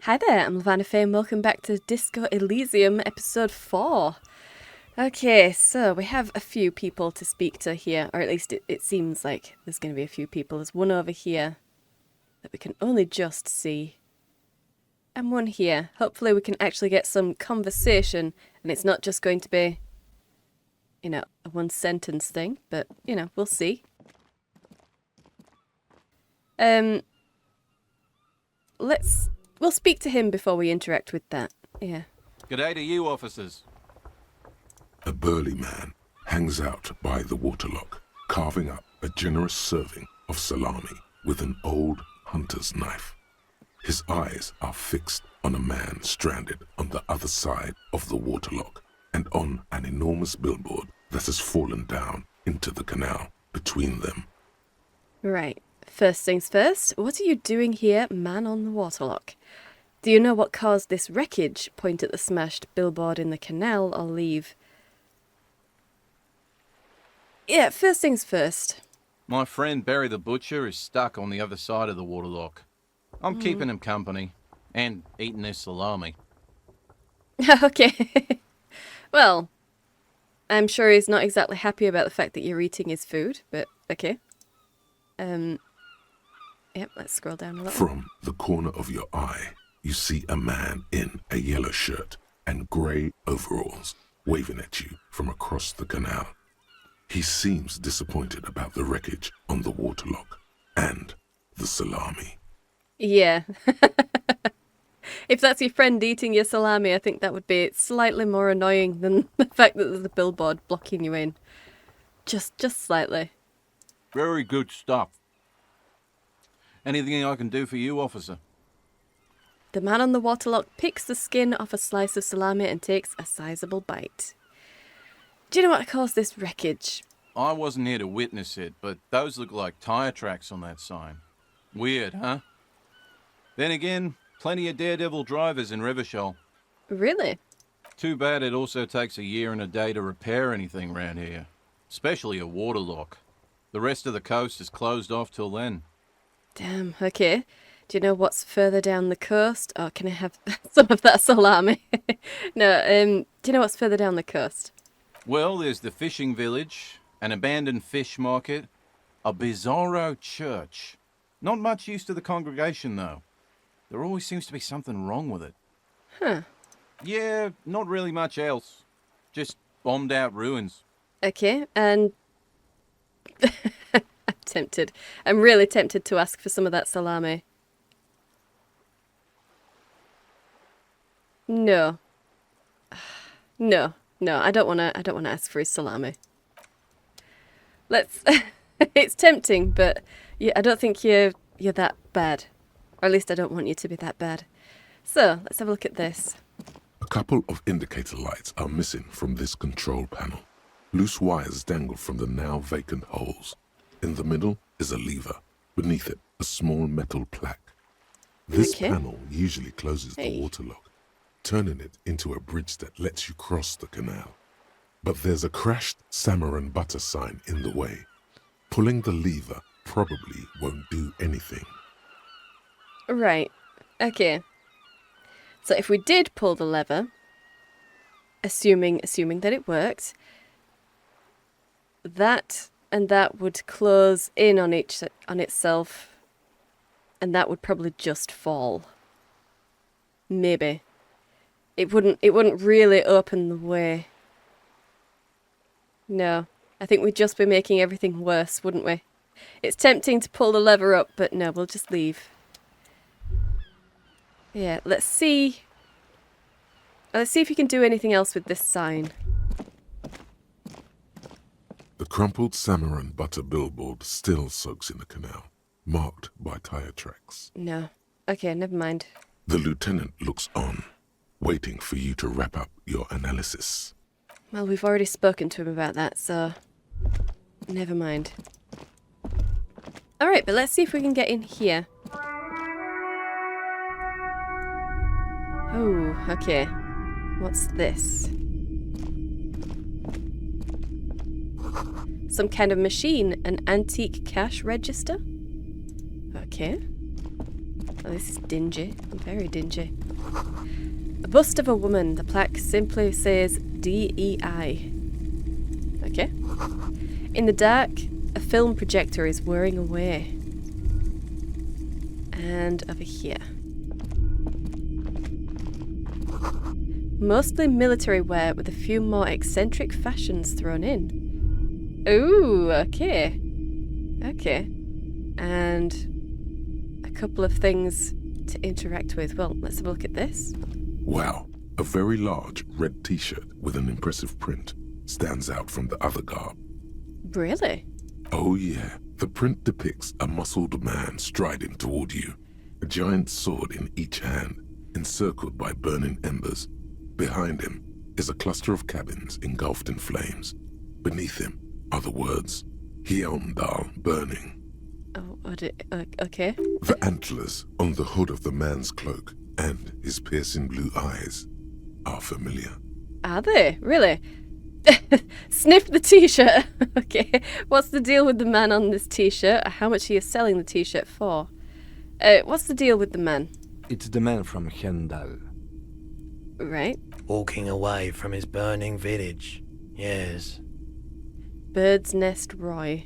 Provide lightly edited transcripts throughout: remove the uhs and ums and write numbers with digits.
Hi there, I'm Lavana Faye and welcome back to Disco Elysium episode 4. Okay, so we have a few people to speak to here, or at least it seems like there's going to be a few people. There's one over here that we can only just see, and one here. Hopefully we can actually get some conversation, and it's not just going to be, you know, a one-sentence thing, but, you know, we'll see. We'll speak to him before we interact with that. Yeah. G'day to you, officers. A burly man hangs out by the waterlock, carving up a generous serving of salami with an old hunter's knife. His eyes are fixed on a man stranded on the other side of the waterlock and on an enormous billboard that has fallen down into the canal between them. Right. First things first, what are you doing here, man on the waterlock? Do you know what caused this wreckage? Point at the smashed billboard in the canal or leave? Yeah, first things first. My friend Barry the Butcher is stuck on the other side of the waterlock. I'm keeping him company and eating his salami. Okay. Well, I'm sure he's not exactly happy about the fact that you're eating his food, but okay. Yep, let's scroll down a little. From the corner of your eye, you see a man in a yellow shirt and grey overalls waving at you from across the canal. He seems disappointed about the wreckage on the waterlock and the salami. Yeah. If that's your friend eating your salami, I think that would be slightly more annoying than the fact that there's a billboard blocking you in. Just slightly. Very good stuff. Anything I can do for you, officer? The man on the waterlock picks the skin off a slice of salami and takes a sizable bite. Do you know what caused this wreckage? I wasn't here to witness it, but those look like tire tracks on that sign. Weird, huh? Then again, plenty of daredevil drivers in Rivershoal. Really? Too bad it also takes a year and a day to repair anything round here. Especially a waterlock. The rest of the coast is closed off till then. Damn, okay. Do you know what's further down the coast? Oh, can I have some of that salami? No, do you know what's further down the coast? Well, there's the fishing village, an abandoned fish market, a bizarro church. Not much use to the congregation, though. There always seems to be something wrong with it. Huh. Yeah, not really much else. Just bombed out ruins. Okay, and... I'm tempted. I'm really tempted to ask for some of that salami. No. No, I don't want to ask for his salami. Let's... It's tempting, but yeah, I don't think you're that bad. Or at least I don't want you to be that bad. So, let's have a look at this. A couple of indicator lights are missing from this control panel. Loose wires dangle from the now vacant holes. In the middle is a lever. Beneath it, a small metal plaque. This panel usually closes the waterlock, turning it into a bridge that lets you cross the canal. But there's a crashed salmon and butter sign in the way. Pulling the lever probably won't do anything. Right. Okay. So if we did pull the lever, assuming that it worked, that and that would close in on itself, and that would probably just fall. Maybe. It wouldn't really open the way. No. I think we'd just be making everything worse, wouldn't we? It's tempting to pull the lever up, but no, we'll just leave. Yeah, let's see. Let's see if you can do anything else with this sign. The crumpled salmon and butter billboard still soaks in the canal, marked by tire tracks. No. Okay, never mind. The lieutenant looks on, waiting for you to wrap up your analysis. Well, we've already spoken to him about that, so... never mind. Alright, but let's see if we can get in here. Oh, okay. What's this? Some kind of machine. An antique cash register? Okay. Oh, this is dingy. Very dingy. A bust of a woman. The plaque simply says DEI. Okay. In the dark, a film projector is whirring away. And over here. Mostly military wear with a few more eccentric fashions thrown in. Ooh, okay. Okay. And a couple of things to interact with. Well, let's have a look at this. Wow, a very large red t-shirt with an impressive print stands out from the other garb. Really? Oh yeah, the print depicts a muscled man striding toward you, a giant sword in each hand, encircled by burning embers. Behind him is a cluster of cabins engulfed in flames. Beneath him are the words, Hjelmdal burning. Oh, okay. The antlers on the hood of the man's cloak and his piercing blue eyes are familiar. Are they? Really? Sniff the t-shirt. Okay. What's the deal with the man on this t-shirt? How much are you selling the t-shirt for? What's the deal with the man? It's the man from Hjelmdal. Right. Walking away from his burning village. Yes. Bird's Nest Roy.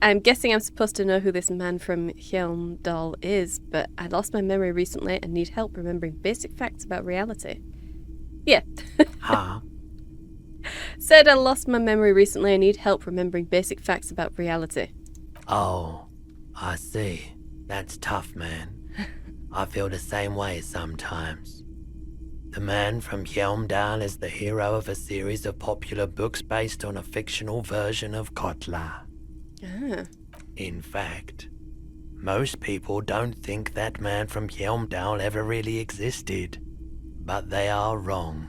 I'm guessing I'm supposed to know who this man from Hjelmdal is, but I lost my memory recently and need help remembering basic facts about reality. Yeah. Huh? Said I lost my memory recently and need help remembering basic facts about reality. Oh, I see. That's tough, man. I feel the same way sometimes. The man from Hjelmdal is the hero of a series of popular books based on a fictional version of Kotla. Ah. In fact, most people don't think that man from Hjelmdal ever really existed. But they are wrong.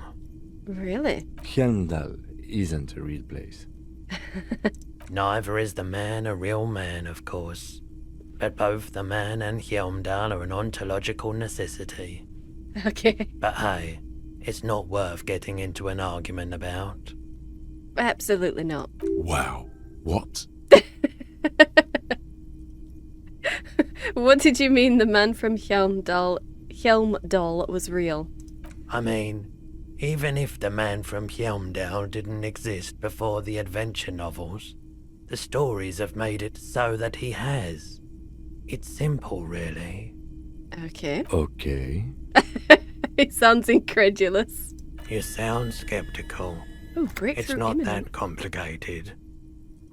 Really? Hjelmdal isn't a real place. Neither is the man a real man, of course. But both the man and Hjelmdal are an ontological necessity. Okay. But hey, it's not worth getting into an argument about. Absolutely not. Wow, what? What did you mean the man from Hjelmdal was real? I mean, even if the man from Hjelmdal didn't exist before the adventure novels, the stories have made it so that he has. It's simple, really. Okay. Okay. It sounds incredulous. You sound skeptical. Oh, breakthrough It's not imminent. that complicated.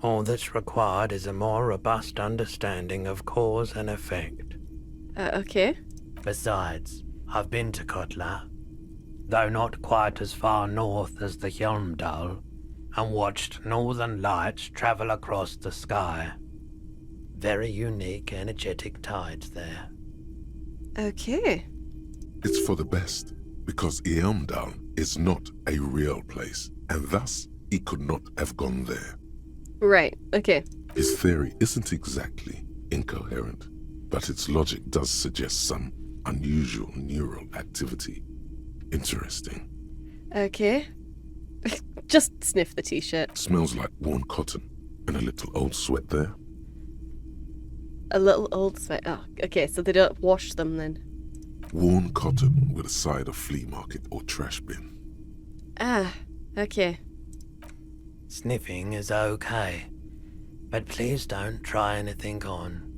All that's required is a more robust understanding of cause and effect. Okay. Besides, I've been to Kotla, though not quite as far north as the Hjelmdal, and watched northern lights travel across the sky. Very unique, energetic tides there. Okay. It's for the best, because Hjelmdal is not a real place, and thus he could not have gone there. Right. Okay. His theory isn't exactly incoherent, but its logic does suggest some unusual neural activity. Interesting. Okay. Just sniff the t-shirt. Smells like worn cotton and a little old sweat there. A little old sweat. Oh, okay, so they don't wash them then. Worn cotton with a side of flea market or trash bin. Ah, okay. Sniffing is okay, but please don't try anything on.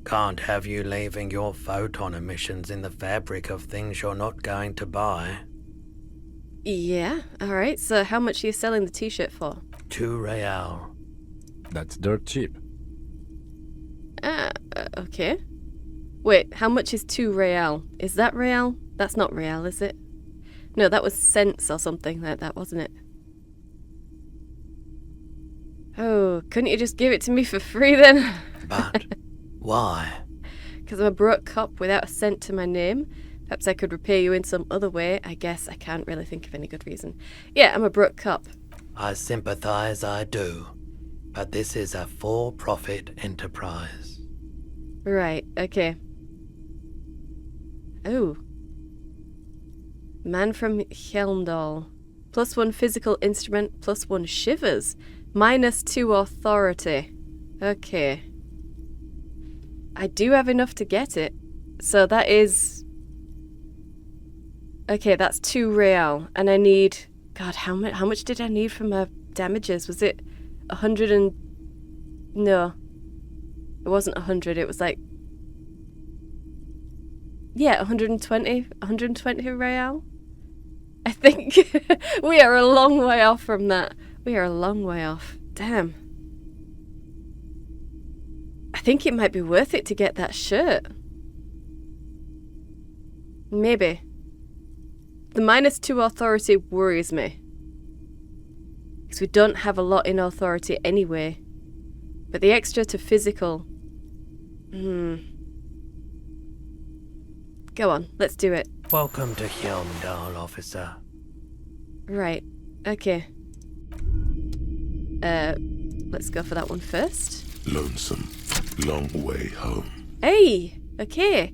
Can't have you leaving your photon emissions in the fabric of things you're not going to buy. Yeah, alright, so how much are you selling the t-shirt for? 2 real. That's dirt cheap. Okay. Wait, how much is 2 real? Is that real? That's not real, is it? No, that was cents or something like that, wasn't it? Oh, couldn't you just give it to me for free then? But why? Because I'm a broke cop without a cent to my name. Perhaps I could repay you in some other way. I guess I can't really think of any good reason. Yeah, I'm a broke cop. I sympathize, I do. But this is a for-profit enterprise. Right, okay. Oh. Man from Hjelmdal. +1 physical instrument, +1 shivers. -2 authority. Okay. I do have enough to get it. So that is... Okay, that's 2 real. And I need... God, how much did I need for my damages? Was it 100 and... No. It wasn't 100, it was like... Yeah, 120 real? I think we are a long way off from that. We are a long way off. Damn. I think it might be worth it to get that shirt. Maybe. The -2 authority worries me. Because we don't have a lot in authority anyway. But the extra to physical... Go on, let's do it. Welcome to Hjelmdal, officer. Right, okay. Let's go for that one first. Lonesome. Long way home. Hey! Okay.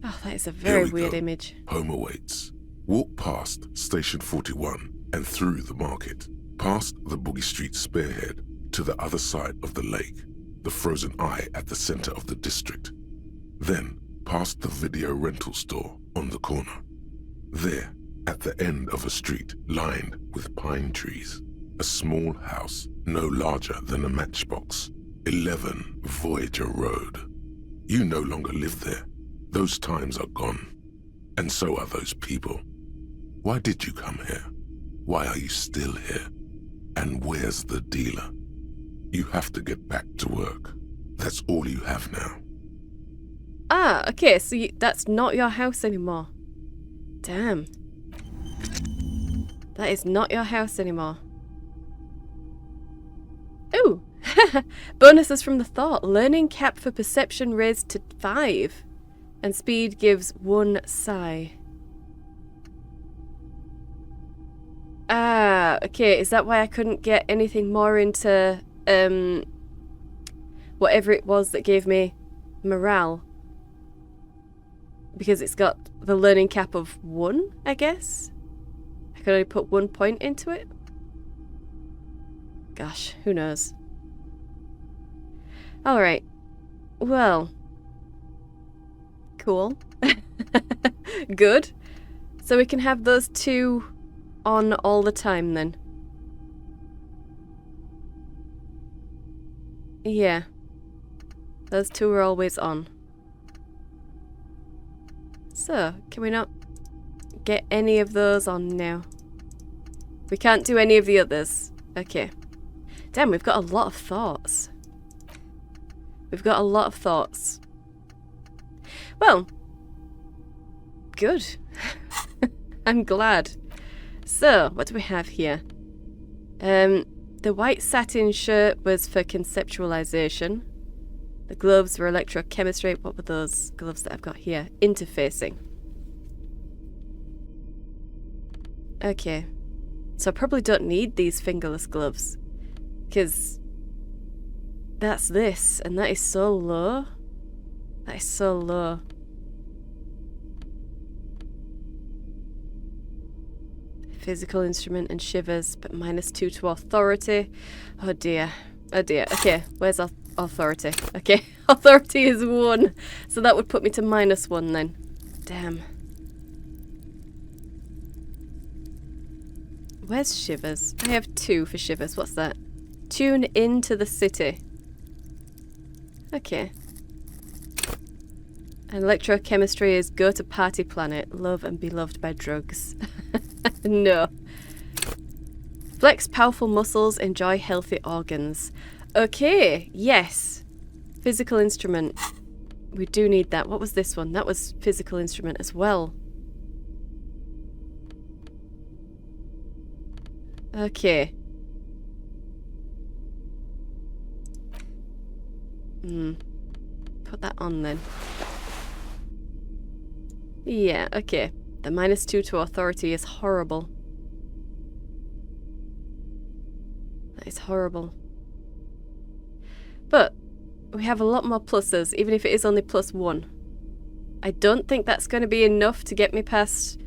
Oh, that is a Here very we weird go. image. Home awaits. Walk past Station 41 and through the market, past the Boogie Street spearhead to the other side of the lake, the frozen eye at the center of the district. Then, past the video rental store on the corner. There, at the end of a street lined with pine trees, a small house no larger than a matchbox, 11 Voyager Road. You no longer live there. Those times are gone. And so are those people. Why did you come here? Why are you still here? And where's the dealer? You have to get back to work. That's all you have now. Ah, okay, so that's not your house anymore. Damn. That is not your house anymore. Ooh! Bonuses from the thought. Learning cap for perception raised to 5. And speed gives 1 psi. Ah, okay, is that why I couldn't get anything more into, whatever it was that gave me morale? Because it's got the learning cap of 1, I guess? I could only put 1 point into it? Gosh, who knows? Alright. Well. Cool. Good. So we can have those 2 on all the time then. Yeah. Those 2 are always on. So, can we not get any of those on now? We can't do any of the others. Okay. Damn, we've got a lot of thoughts. We've got a lot of thoughts. Well, good. I'm glad. So, what do we have here? The white satin shirt was for conceptualization. The gloves were electrochemistry. What were those gloves that I've got here? Interfacing. Okay. So I probably don't need these fingerless gloves. Because that's this. And that is so low. That is so low. Physical instrument and shivers, but -2 to authority. Oh dear. Oh dear. Okay, where's our authority? Okay, authority is 1. So that would put me to -1 then. Damn. Where's shivers? I have 2 for shivers. What's that? Tune into the city. Okay. And electrochemistry is go to party planet, love and be loved by drugs. No. Flex powerful muscles, enjoy healthy organs. Okay, yes. Physical instrument. We do need that. What was this one? That was physical instrument as well. Okay. Put that on then. Yeah, okay. The -2 to authority is horrible. That is horrible. But we have a lot more pluses, even if it is only +1. I don't think that's going to be enough to get me past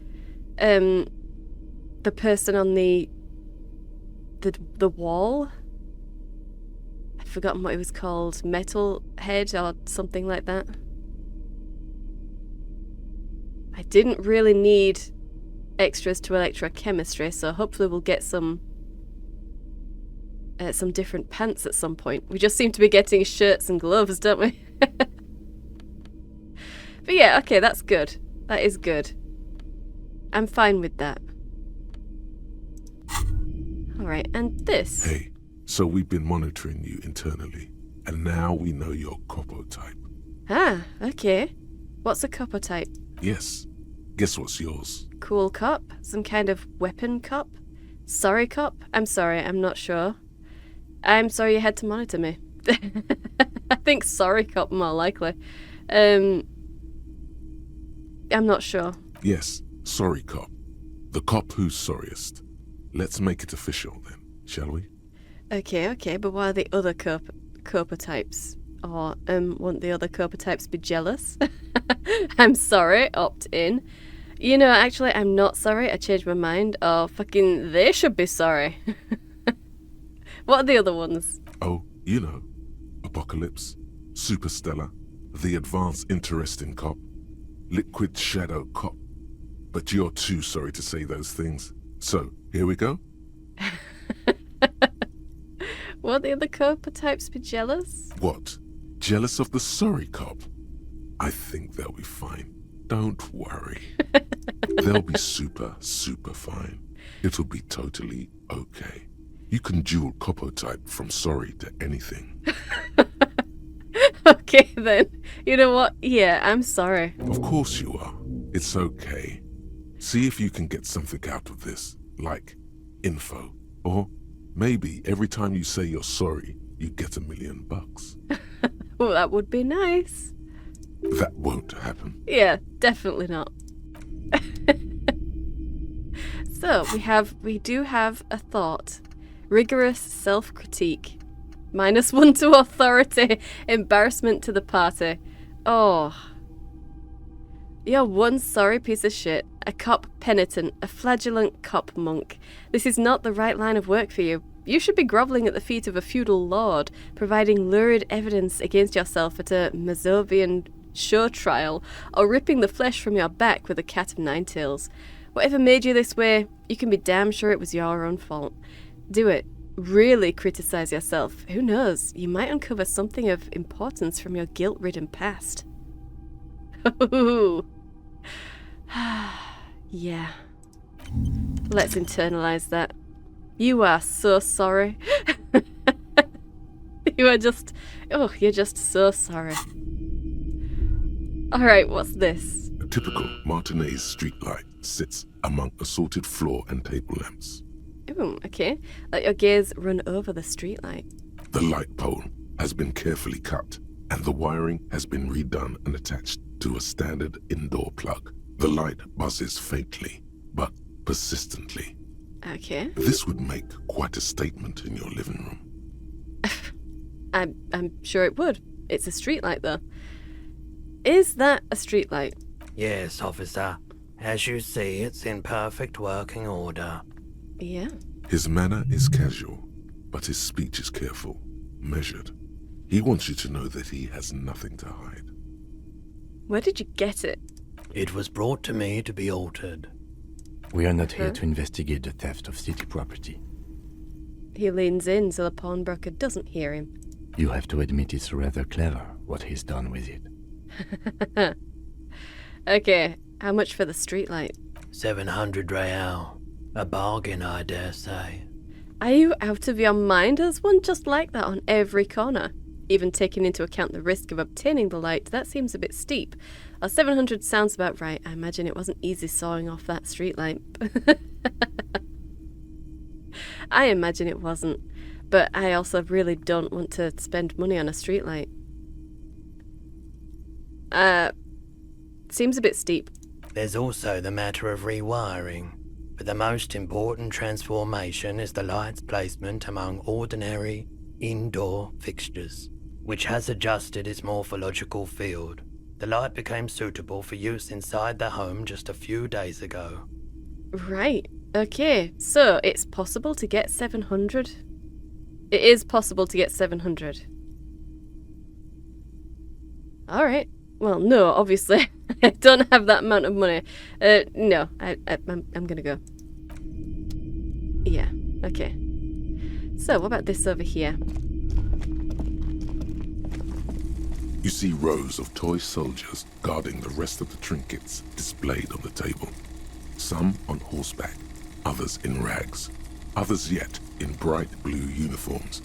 the person on the wall. I've forgotten what it was called. Metal head or something like that. I didn't really need extras to electrochemistry, so hopefully we'll get some different pants at some point. We just seem to be getting shirts and gloves, don't we? But yeah, okay, that's good. That is good. I'm fine with that. Alright, and this. Hey, so we've been monitoring you internally, and now we know your Copo type. Ah, okay. What's a copper type? Yes. Guess what's yours? Cool cop? Some kind of weapon cop? Sorry cop? I'm sorry, I'm not sure. I'm sorry you had to monitor me. I think sorry cop more likely. I'm not sure. Yes, sorry cop. The cop who's sorriest. Let's make it official then, shall we? Okay, but why are the other Copa types? Or, won't the other Copa types be jealous? I'm sorry, opt in. You know, actually, I'm not sorry, I changed my mind. Or fucking, they should be sorry. What are the other ones? Oh, you know. Apocalypse, Superstellar, the Advanced Interesting Cop, Liquid Shadow Cop. But you're too sorry to say those things. So, here we go. Won't the other Copa types be jealous? What? Jealous of the sorry cop? I think they'll be fine. Don't worry. They'll be super, super fine. It'll be totally okay. You can dual Copo type from sorry to anything. Okay then. You know what? Yeah, I'm sorry. Of course you are. It's okay. See if you can get something out of this, like info. Or maybe every time you say you're sorry, you get $1 million. Well, that would be nice. That won't happen. Yeah, definitely not. So, we do have a thought. Rigorous self-critique. -1 to authority. Embarrassment to the party. Oh. You're one sorry piece of shit. A cop penitent. A flagellant cop monk. This is not the right line of work for you. You should be grovelling at the feet of a feudal lord, providing lurid evidence against yourself at a Mazovian show trial, or ripping the flesh from your back with a cat of nine tails. Whatever made you this way, you can be damn sure it was your own fault. Do it. Really criticize yourself. Who knows? You might uncover something of importance from your guilt-ridden past. Ooh. Yeah. Let's internalize that. You are so sorry. You're just so sorry. Alright, what's this? A typical Martinez streetlight sits among assorted floor and table lamps. Ooh, okay. Let your gaze run over the streetlight. The light pole has been carefully cut, and the wiring has been redone and attached to a standard indoor plug. The light buzzes faintly, but persistently. Okay. This would make quite a statement in your living room. I'm sure it would. It's a streetlight, though. Is that a streetlight? Yes, officer. As you see, it's in perfect working order. Yeah. His manner is casual, but his speech is careful, measured. He wants you to know that he has nothing to hide. Where did you get it? It was brought to me to be altered. We are not here to investigate the theft of city property. He leans in so the pawnbroker doesn't hear him. You have to admit it's rather clever what he's done with it. Okay, how much for the streetlight? 700 real. A bargain, I dare say. Are you out of your mind? There's one just like that on every corner. Even taking into account the risk of obtaining the light, that seems a bit steep. 700 sounds about right. I imagine it wasn't easy sawing off that streetlight. I imagine it wasn't. But I also really don't want to spend money on a streetlight. Seems a bit steep. There's also the matter of rewiring. But the most important transformation is the light's placement among ordinary indoor fixtures, which has adjusted its morphological field. The light became suitable for use inside the home just a few days ago. Right. Okay. So it's possible to get 700? It is possible to get 700. Alright. Well, no, obviously. I don't have that amount of money. No, I'm gonna go. Yeah, okay. So, what about this over here? You see rows of toy soldiers guarding the rest of the trinkets displayed on the table. Some on horseback, others in rags, others yet in bright blue uniforms.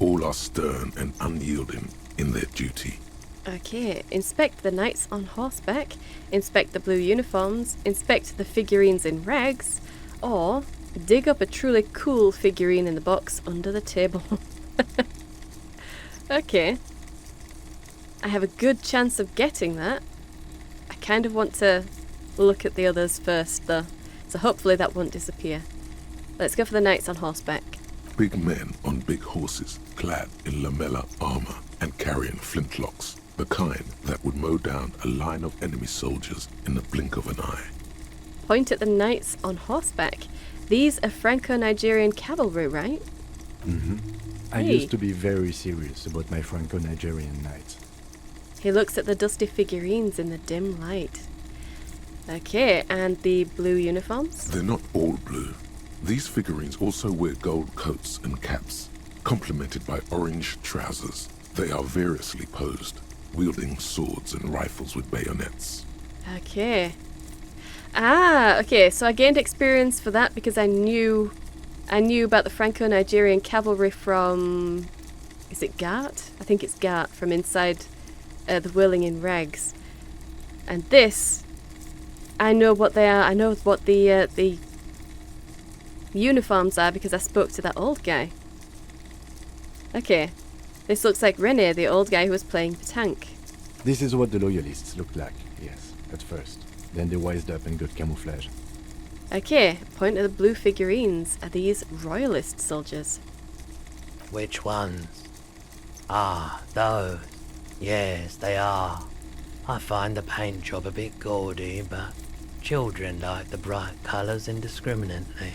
All are stern and unyielding in their duty. Okay, inspect the knights on horseback, inspect the blue uniforms, inspect the figurines in rags, or dig up a truly cool figurine in the box under the table. Okay. I have a good chance of getting that. I kind of want to look at the others first, though, so hopefully that won't disappear. Let's go for the knights on horseback. Big men on big horses, clad in lamella armor and carrying flintlocks, the kind that would mow down a line of enemy soldiers in the blink of an eye. Point at the knights on horseback. These are Franco-Nigerian cavalry, right? Mm-hmm. I Hey. used to be very serious about my Franco-Nigerian knights. He looks at the dusty figurines in the dim light. Okay, and the blue uniforms? They're not all blue. These figurines also wear gold coats and caps, complemented by orange trousers. They are variously posed, wielding swords and rifles with bayonets. Okay. Ah, okay, so I gained experience for that because I knew about the Franco-Nigerian cavalry from... Is it Gart? I think it's Gart, from inside the Whirling in Rags. And this, I know what they are. I know what the uniforms are because I spoke to that old guy. Okay, this looks like Rene, the old guy who was playing petanque. This is what the loyalists looked like, yes, at first. Then they wised up and got camouflage. Okay, point at the blue figurines. Are these royalist soldiers? Which ones? Ah, those. Yes, they are. I find the paint job a bit gaudy, but children like the bright colours indiscriminately.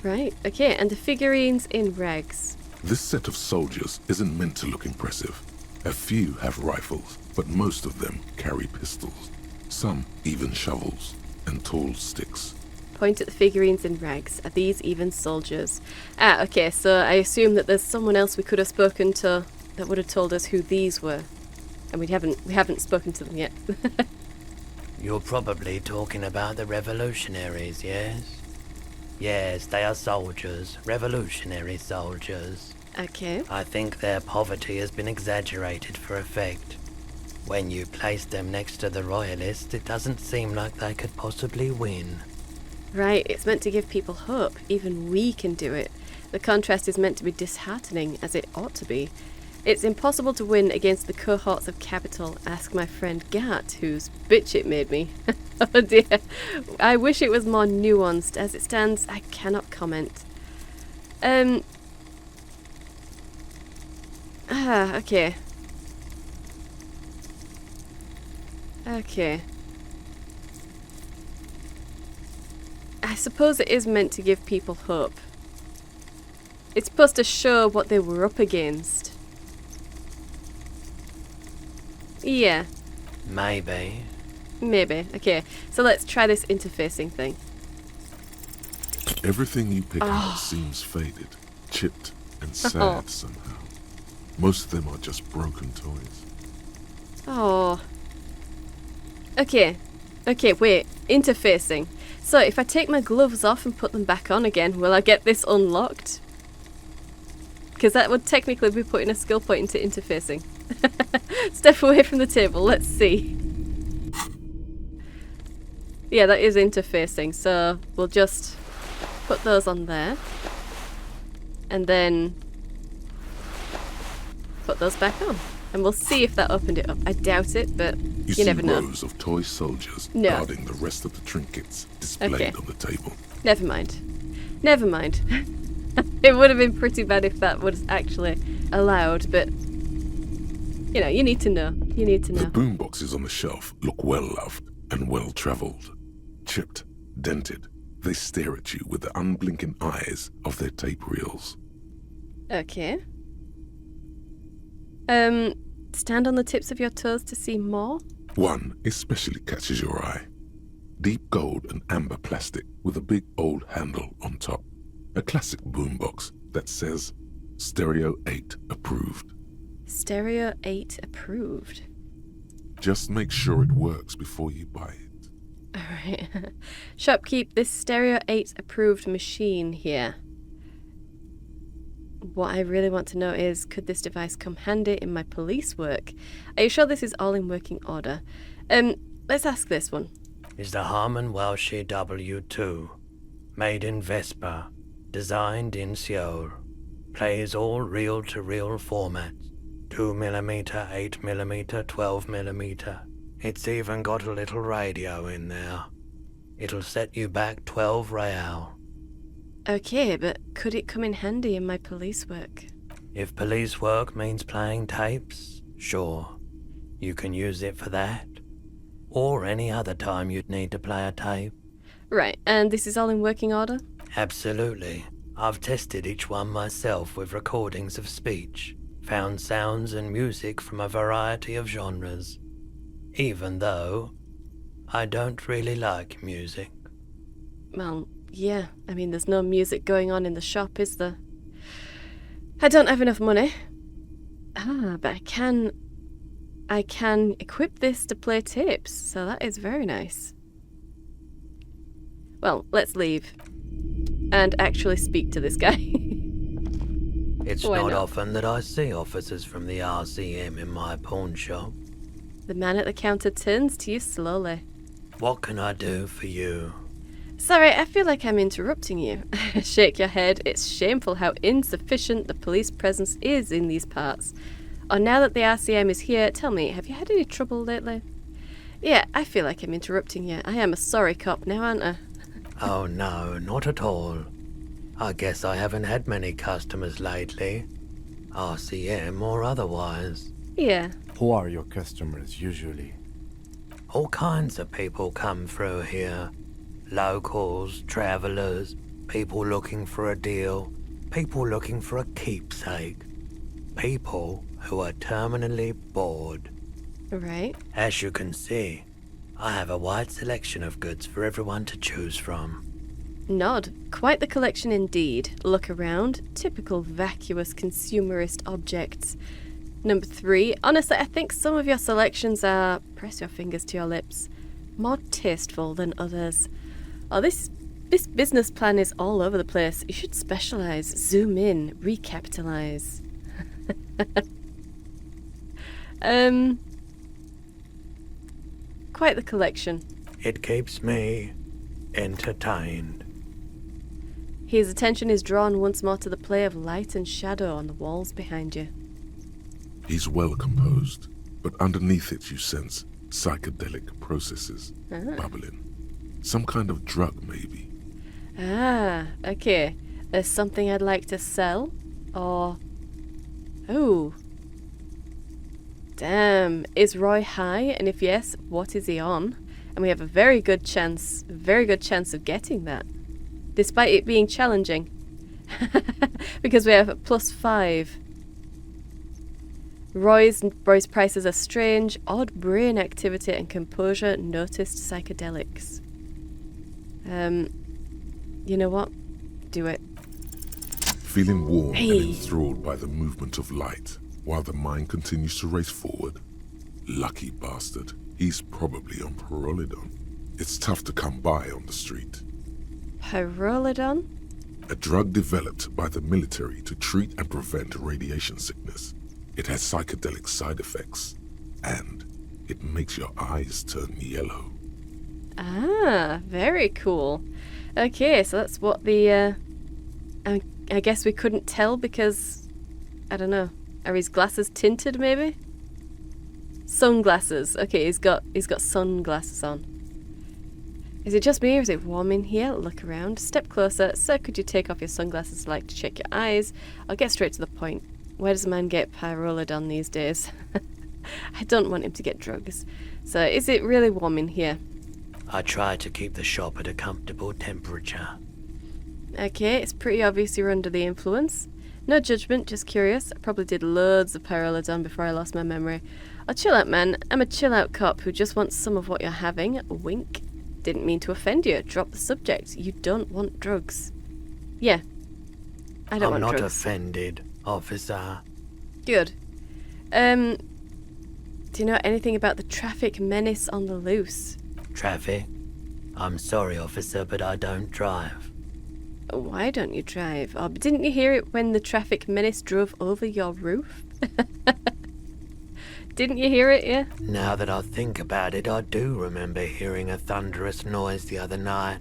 Right, okay, and the figurines in rags. This set of soldiers isn't meant to look impressive. A few have rifles, but most of them carry pistols. Some even shovels and tall sticks. Point at the figurines in rags. Are these even soldiers? Ah, okay, so I assume that there's someone else we could have spoken to that would have told us who these were. And we haven't spoken to them yet. You're probably talking about the revolutionaries, yes? Yes, they are soldiers, revolutionary soldiers. Okay. I think their poverty has been exaggerated for effect. When you place them next to the royalists, it doesn't seem like they could possibly win. Right, it's meant to give people hope. Even we can do it. The contrast is meant to be disheartening, as it ought to be. It's impossible to win against the cohorts of capital. Ask my friend Gat, whose bitch it made me. Oh dear. I wish it was more nuanced. As it stands, I cannot comment. Okay. Okay. I suppose it is meant to give people hope. It's supposed to show what they were up against. Yeah, Maybe. maybe. Okay, so let's try this interfacing thing. Everything you pick out seems faded, chipped, and sad somehow. Most of them are just broken toys. Oh. Okay. Okay, wait. Interfacing. So if I take my gloves off and put them back on again, will I get this unlocked? Because that would technically be putting a skill point into interfacing. Step away from the table, let's see. Yeah, that is interfacing, so we'll just put those on there. And then put those back on. And we'll see if that opened it up. I doubt it, but You you never see know. rows of toy soldiers No. guarding the rest of the trinkets displayed Okay. on the table. Never mind. Never mind. It would have been pretty bad if that was actually allowed, but you know, you need to know. You need to The know. boomboxes on the shelf look well-loved and well-traveled. Chipped, dented, they stare at you with the unblinking eyes of their tape reels. Okay. Stand on the tips of your toes to see more. One especially catches your eye. Deep gold and amber plastic with a big old handle on top. A classic boombox that says Stereo 8 approved. Stereo 8 approved. Just make sure it works before you buy it. Alright. Shopkeep, this Stereo 8 approved machine here. What I really want to know is, could this device come handy in my police work? Are you sure this is all in working order? Let's ask this one. Is the Harman Welsh W2, made in Vespa, designed in Seoul, plays all reel-to-reel formats, 2mm, 8mm, 12mm. It's even got a little radio in there. It'll set you back 12 real. Okay, but could it come in handy in my police work? If police work means playing tapes, sure. You can use it for that. Or any other time you'd need to play a tape. Right, and this is all in working order? Absolutely. I've tested each one myself with recordings of speech, found sounds and music from a variety of genres. Even though I don't really like music. Well, yeah, I mean, there's no music going on in the shop, is there? I don't have enough money. But I can equip this to play tapes, so that is very nice. Well, let's leave. And actually speak to this guy. It's Why not not? often that I see officers from the RCM in my pawn shop. The man at the counter turns to you slowly. What can I do for you? Sorry, I feel like I'm interrupting you. Shake your head. It's shameful how insufficient the police presence is in these parts. Oh, now that the RCM is here, tell me, have you had any trouble lately? Yeah, I feel like I'm interrupting you. I am a sorry cop now, aren't I? Oh no, not at all. I guess I haven't had many customers lately. RCM or otherwise. Yeah. Who are your customers usually? All kinds of people come through here. Locals, travellers, people looking for a deal, people looking for a keepsake. People who are terminally bored. Right. As you can see, I have a wide selection of goods for everyone to choose from. Nod. Quite the collection indeed. Look around. Typical vacuous consumerist objects. Number 3. Honestly, I think some of your selections are, press your fingers to your lips, more tasteful than others. Oh, this business plan is all over the place. You should specialise, zoom in, recapitalise. Quite the collection. It keeps me entertained. His attention is drawn once more to the play of light and shadow on the walls behind you. He's well composed, but underneath it you sense psychedelic processes bubbling. Some kind of drug, maybe. Okay. There's something I'd like to sell? Or... Oh. Damn. Is Roy high? And if yes, what is he on? And we have a very good chance of getting that. Despite it being challenging. Because we have a +5. Roy's prices are strange, odd brain activity and composure, noticed psychedelics. You know what? Do it. Feeling warm Hey. and enthralled by the movement of light, while the mind continues to race forward. Lucky bastard. He's probably on Pyrrolidon. It's tough to come by on the street. Pyrrolidon? A drug developed by the military to treat and prevent radiation sickness. It has psychedelic side effects, and it makes your eyes turn yellow. Very cool. Okay, so that's what the, I guess we couldn't tell because, I don't know, are his glasses tinted maybe? Sunglasses. Okay, he's got sunglasses on. Is it just me or is it warm in here? Look around. Step closer. Sir, could you take off your sunglasses like to check your eyes? I'll get straight to the point. Where does a man get Pyrrolidon these days? I don't want him to get drugs. So, is it really warm in here? I try to keep the shop at a comfortable temperature. Okay, it's pretty obvious you're under the influence. No judgment, just curious. I probably did loads of parallelon before I lost my memory. Oh, chill out, man. I'm a chill-out cop who just wants some of what you're having. Wink. Didn't mean to offend you. Drop the subject. You don't want drugs. Yeah. I don't I'm want not drugs. offended, officer. Good. Do you know anything about the traffic menace on the loose? Traffic? I'm sorry, officer, but I don't drive. Why don't you drive? Oh, but didn't you hear it when the traffic menace drove over your roof? Didn't you hear it, yeah? Now that I think about it, I do remember hearing a thunderous noise the other night.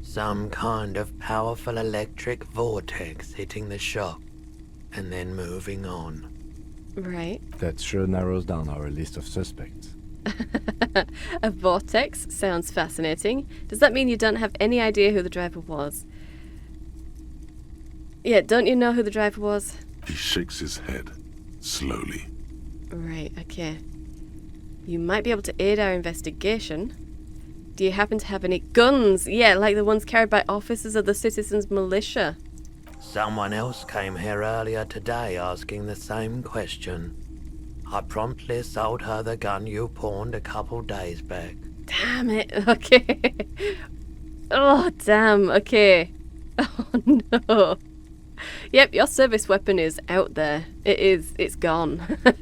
Some kind of powerful electric vortex hitting the shop and then moving on. Right. That sure narrows down our list of suspects. A vortex sounds fascinating. Does that mean you don't have any idea who the driver was? Yeah, don't you know who the driver was? He shakes his head, slowly. Right, okay. You might be able to aid our investigation. Do you happen to have any guns? Yeah, like the ones carried by officers of the Citizens Militia. Someone else came here earlier today asking the same question. I promptly sold her the gun you pawned a couple days back. Damn it, okay. Oh, damn, okay. Oh, no. Yep, your service weapon is out there. It's gone.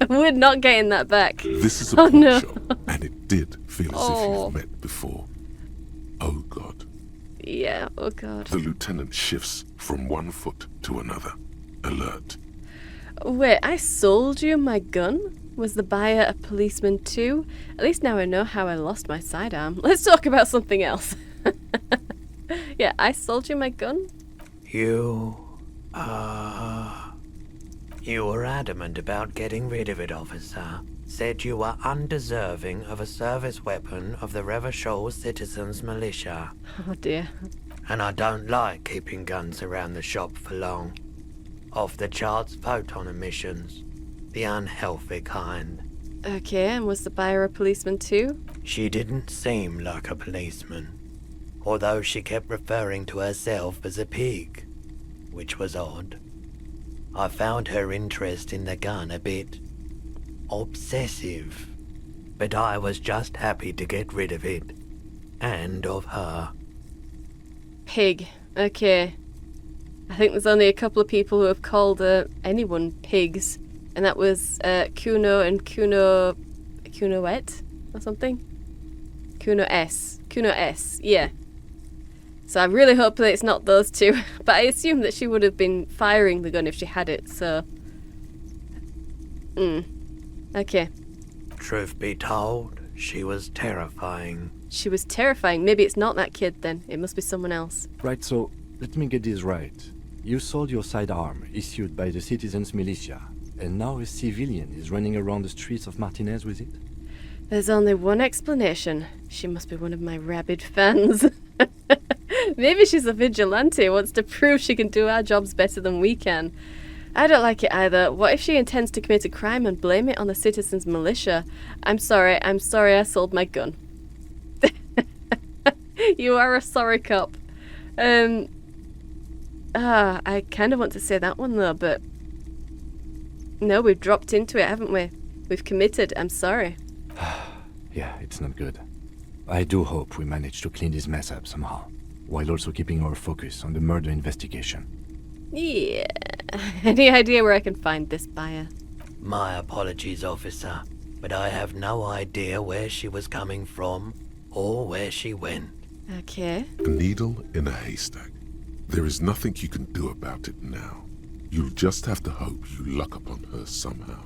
We're not getting that back. This is a Oh, pawn no. shop, and it did feel as if Oh. you've met before. Oh, God. Yeah, oh god. The lieutenant shifts from one foot to another, alert. Wait, I sold you my gun? Was the buyer a policeman too? At least now I know how I lost my sidearm. Let's talk about something else. Yeah, I sold you my gun? You were adamant about getting rid of it, officer. Said you were undeserving of a service weapon of the Revachol Citizens Militia. Oh dear. And I don't like keeping guns around the shop for long. Off the charts photon emissions. The unhealthy kind. Okay, and was the buyer a policeman too? She didn't seem like a policeman. Although she kept referring to herself as a pig. Which was odd. I found her interest in the gun a bit obsessive. But I was just happy to get rid of it. And of her. Pig. Okay. I think there's only a couple of people who have called anyone pigs. And that was Kuno and Kunoette or something? Kuno S, yeah. So I really hope that it's not those two. But I assume that she would have been firing the gun if she had it, so... Okay. Truth be told, she was terrifying. She was terrifying. Maybe it's not that kid then. It must be someone else. Right, so let me get this right. You sold your sidearm, issued by the Citizens Militia, and now a civilian is running around the streets of Martinez with it? There's only one explanation. She must be one of my rabid fans. Maybe she's a vigilante, wants to prove she can do our jobs better than we can. I don't like it either. What if she intends to commit a crime and blame it on the Citizens Militia? I'm sorry I sold my gun. You are a sorry cop. I kind of want to say that one though, but... No, we've dropped into it, haven't we? We've committed. I'm sorry. Yeah, it's not good. I do hope we manage to clean this mess up somehow, while also keeping our focus on the murder investigation. Yeah. Any idea where I can find this buyer? My apologies, officer, but I have no idea where she was coming from or where she went. Okay. A needle in a haystack. There is nothing you can do about it now. You'll just have to hope you luck upon her somehow.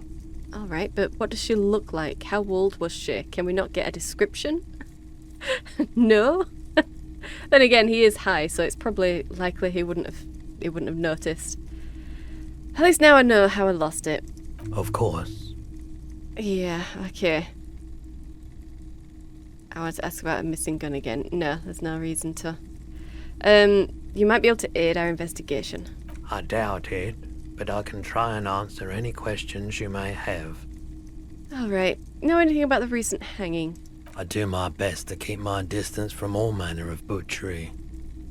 All right, but what does she look like? How old was she? Can we not get a description? No? Then again, he is high, so it's probably likely he wouldn't have noticed. At least now I know how I lost it. Of course. Yeah, okay. I want to ask about a missing gun again. No, there's no reason to. You might be able to aid our investigation. I doubt it, but I can try and answer any questions you may have. All right. Know anything about the recent hanging? I do my best to keep my distance from all manner of butchery.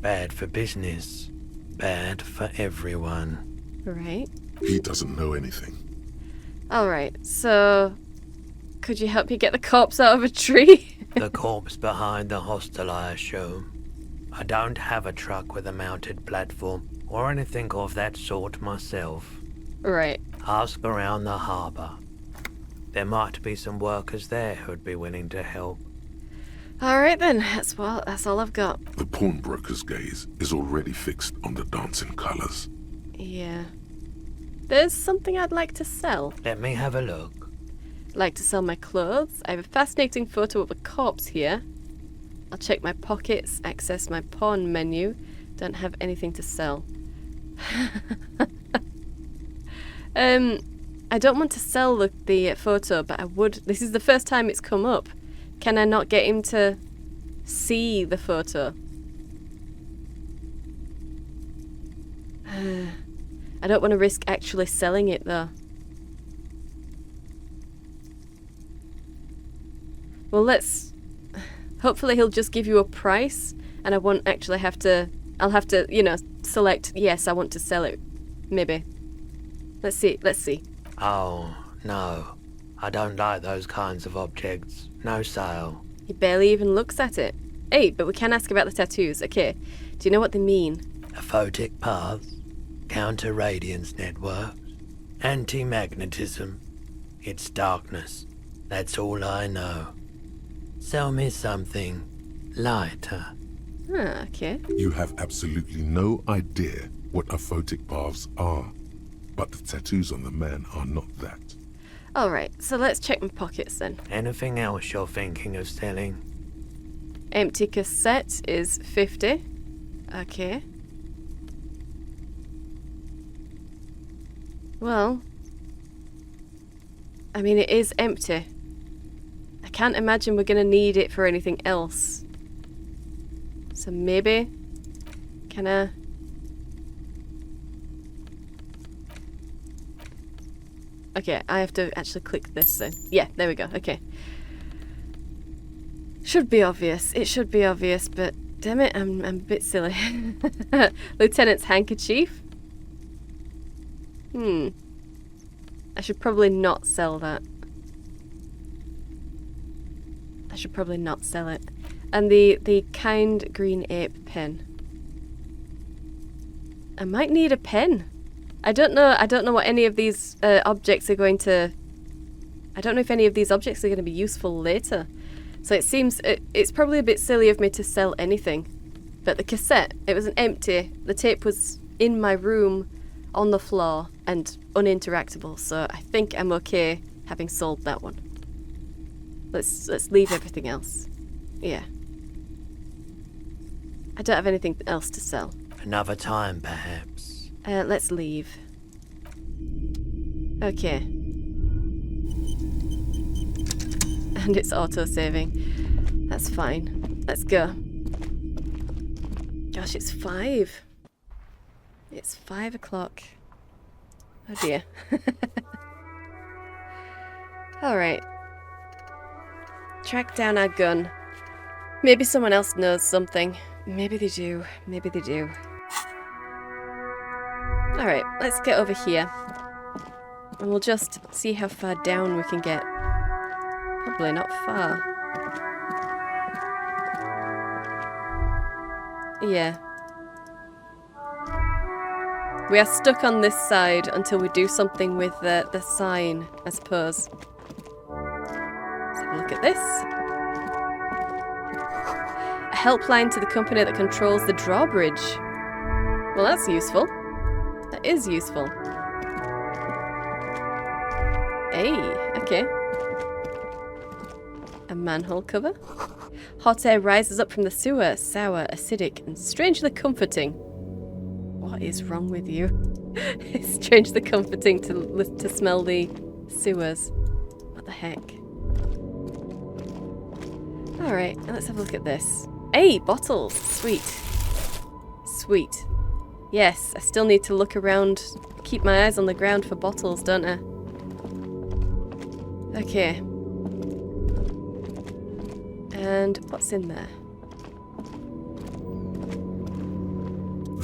Bad for business. Bad for everyone. Right. He doesn't know anything. Alright, so... Could you help me get the corpse out of a tree? The corpse behind the hostel, I assume. I don't have a truck with a mounted platform or anything of that sort myself. Right. Ask around the harbour. There might be some workers there who'd be willing to help. Alright then, that's all I've got. The pawnbroker's gaze is already fixed on the dancing colours. Yeah. There's something I'd like to sell. Let me have a look. I'd like to sell my clothes. I have a fascinating photo of a corpse here. I'll check my pockets, access my pawn menu. Don't have anything to sell. I don't want to sell the photo, but I would. This is the first time it's come up. Can I not get him to see the photo? I don't want to risk actually selling it though. Well, let's... Hopefully he'll just give you a price and I won't actually have to... I'll have to, you know, select, yes, I want to sell it. Maybe. Let's see. Oh, no. I don't like those kinds of objects. No sale. He barely even looks at it. Hey, but we can ask about the tattoos. Okay. Do you know what they mean? Aphotic paths, counter-radiance networks, anti-magnetism. It's darkness. That's all I know. Sell me something lighter. Ah, okay. You have absolutely no idea what aphotic paths are, but the tattoos on the man are not that. Alright, so let's check my pockets then. Anything else you're thinking of selling? Empty cassette is 50. Okay. Well, I mean, it is empty. I can't imagine we're going to need it for anything else. So maybe... Can I... Okay, I have to actually click this then. Yeah, there we go. Okay. Should be obvious. It should be obvious, but damn it, I'm a bit silly. Lieutenant's handkerchief? I should probably not sell that. I should probably not sell it. And the kind green ape pen. I might need a pen. I don't know what any of these objects are going to... I don't know if any of these objects are going to be useful later. So it seems... It's probably a bit silly of me to sell anything. But the cassette, it was an empty. The tape was in my room, on the floor, and uninteractable. So I think I'm okay having sold that one. Let's leave everything else. Yeah. I don't have anything else to sell. Another time, perhaps. Let's leave. Okay. And it's auto-saving. That's fine. Let's go. Gosh, it's 5. It's 5 o'clock. Oh dear. Alright. Track down our gun. Maybe someone else knows something. Maybe they do. Maybe they do. Alright, let's get over here. And we'll just see how far down we can get. Probably not far. Yeah. We are stuck on this side until we do something with the sign, I suppose. Let's have a look at this. A helpline to the company that controls the drawbridge. Well, that's useful. That is useful. Hey, okay. A manhole cover. Hot air rises up from the sewer, sour, acidic, and strangely comforting. What is wrong with you? It's strangely comforting to smell the sewers. What the heck? Alright, let's have a look at this. Hey, bottles! Sweet. Sweet. Yes, I still need to look around, keep my eyes on the ground for bottles, don't I? Okay. And what's in there?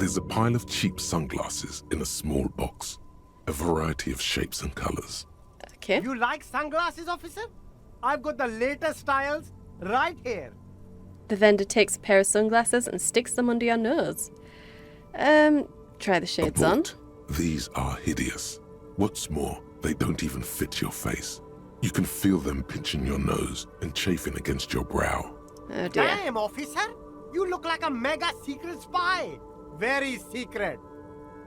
There's a pile of cheap sunglasses in a small box, a variety of shapes and colors. Okay. You like sunglasses, officer? I've got the latest styles right here. The vendor takes a pair of sunglasses and sticks them under your nose. Try the shades on. Abort. These are hideous. What's more, they don't even fit your face. You can feel them pinching your nose and chafing against your brow. Oh dear. Damn, officer! You look like a mega secret spy. Very secret.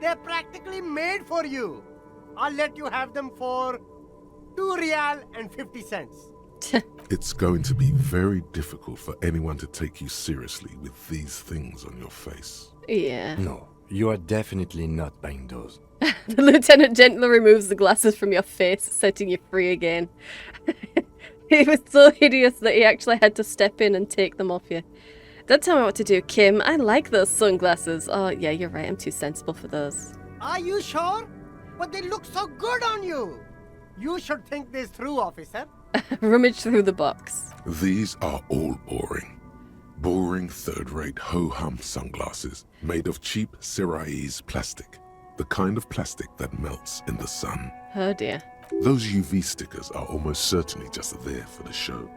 They're practically made for you. I'll let you have them for 2 real and 50 cents. It's going to be very difficult for anyone to take you seriously with these things on your face. Yeah. No, you are definitely not buying those. The lieutenant gently removes the glasses from your face, setting you free again. It was so hideous that he actually had to step in and take them off you. Don't tell me what to do, Kim. I like those sunglasses. Oh, yeah, you're right. I'm too sensible for those. Are you sure? But they look so good on you. You should think this through, officer. Rummage through the box. These are all boring. Boring third-rate ho-hum sunglasses made of cheap Syrahese plastic. The kind of plastic that melts in the sun. Oh, dear. Those UV stickers are almost certainly just there for the show.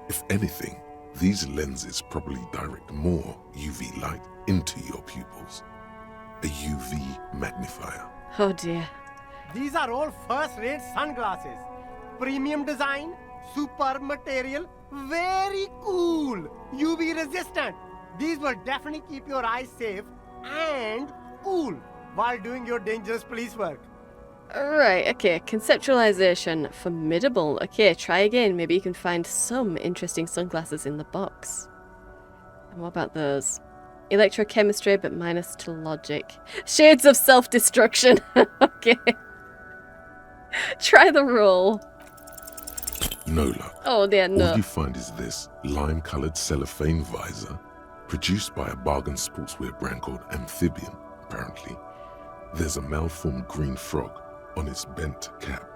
If anything, these lenses probably direct more UV light into your pupils. A UV magnifier. Oh, dear. These are all first-rate sunglasses. Premium design, super material, very cool. UV resistant. These will definitely keep your eyes safe and cool while doing your dangerous police work. Right, okay. Conceptualization. Formidable. Okay, try again. Maybe you can find some interesting sunglasses in the box. And what about those? Electrochemistry, but minus to logic. Shades of self-destruction. Okay. Try the roll. No luck. Oh, dear, no. All you find is this lime-colored cellophane visor, produced by a bargain sportswear brand called Amphibian, apparently. There's a malformed green frog on its bent cap.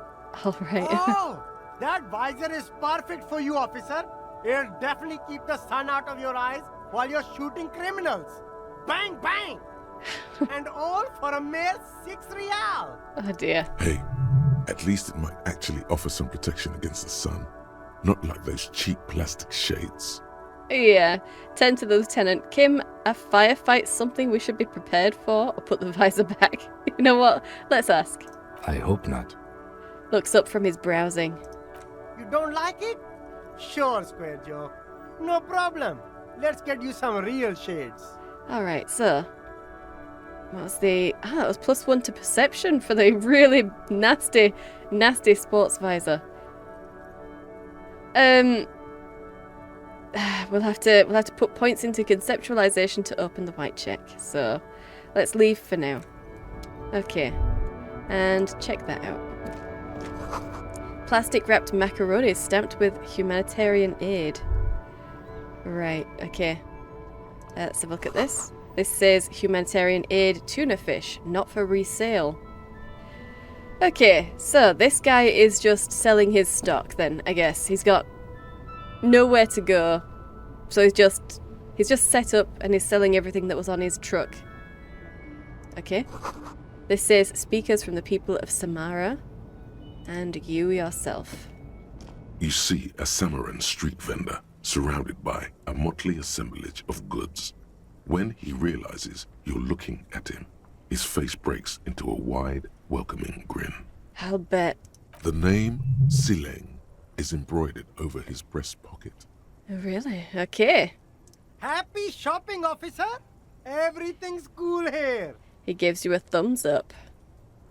All right. Oh, that visor is perfect for you, officer. It'll definitely keep the sun out of your eyes while you're shooting criminals. Bang, bang! And all for a mere 6 real. Oh, dear. Hey, at least it might actually offer some protection against the sun. Not like those cheap plastic shades. Yeah. 10 to the lieutenant. Kim, a firefight something we should be prepared for? Or put the visor back? You know what? Let's ask. I hope not. Looks up from his browsing. You don't like it? Sure, Square Joe. No problem. Let's get you some real shades. Alright, so. What was the... it was +1 to perception for the really nasty, nasty sports visor. We'll have to put points into conceptualization to open the white check. So, let's leave for now. Okay. And check that out. Plastic wrapped macaroni stamped with humanitarian aid. Right, okay. Let's have a look at this. This says humanitarian aid tuna fish, not for resale. Okay, so this guy is just selling his stock then, I guess. He's got nowhere to go. So he's just set up and he's selling everything that was on his truck. Okay. This says speakers from the people of Samara and you yourself. You see a Samaran street vendor surrounded by a motley assemblage of goods. When he realizes you're looking at him, his face breaks into a wide, welcoming grin. I'll bet. The name Sileng is embroidered over his breast pocket. Really? Okay. Happy shopping, officer. Everything's cool here. He gives you a thumbs up.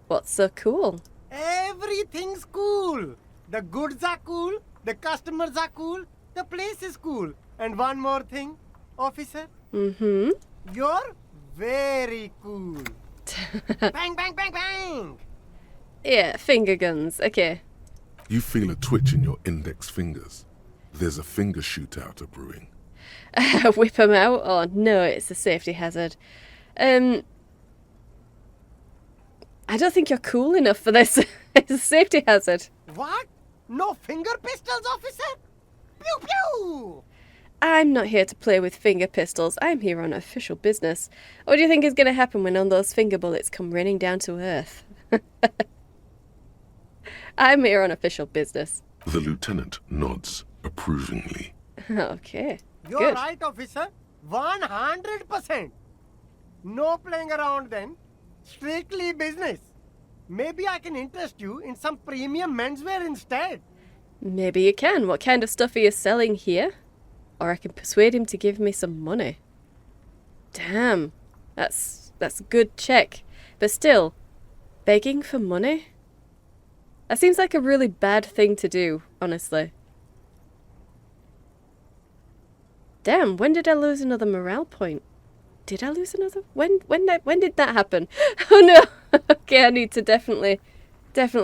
What's so cool? Everything's cool. The goods are cool. The customers are cool. The place is cool. And one more thing, officer. Mm-hmm. You're very cool. Bang, bang, bang, bang. Yeah, finger guns. Okay. You feel a twitch in your index fingers. There's a finger shootout a brewing. Whip him out? Oh, no, it's a safety hazard. I don't think you're cool enough for this. It's a safety hazard. What? No finger pistols, officer? Pew, pew. I'm not here to play with finger pistols. I'm here on official business. What do you think is going to happen when all those finger bullets come raining down to Earth? I'm here on official business. The lieutenant nods approvingly. Okay. You're Good. right, officer. 100%. No playing around then. Strictly business. Maybe I can interest you in some premium menswear instead. Maybe you can. What kind of stuff are you selling here? Or I can persuade him to give me some money. Damn. That's a good check. But still, begging for money? That seems like a really bad thing to do, honestly. Damn, when did I lose another morale point? Did I lose another? When did that happen? Oh no! Okay, I need to definitely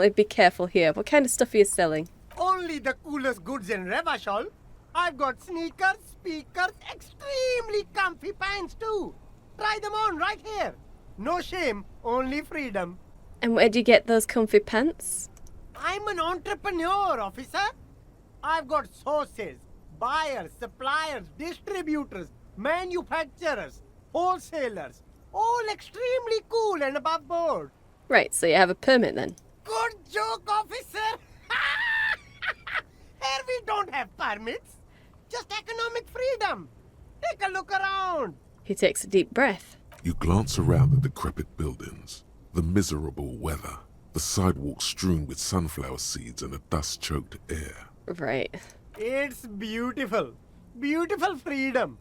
be careful here. What kind of stuff are you selling? Only the coolest goods in Revachol. I've got sneakers, speakers, extremely comfy pants too. Try them on right here. No shame, only freedom. And where do you get those comfy pants? I'm an entrepreneur, officer. I've got sources, buyers, suppliers, distributors, manufacturers, wholesalers, all extremely cool and above board. Right, so you have a permit then? Good joke, officer. Here we don't have permits, just economic freedom. Take a look around. He takes a deep breath. You glance around the decrepit buildings, the miserable weather, the sidewalks strewn with sunflower seeds and a dust-choked air. Right. It's beautiful. Beautiful freedom.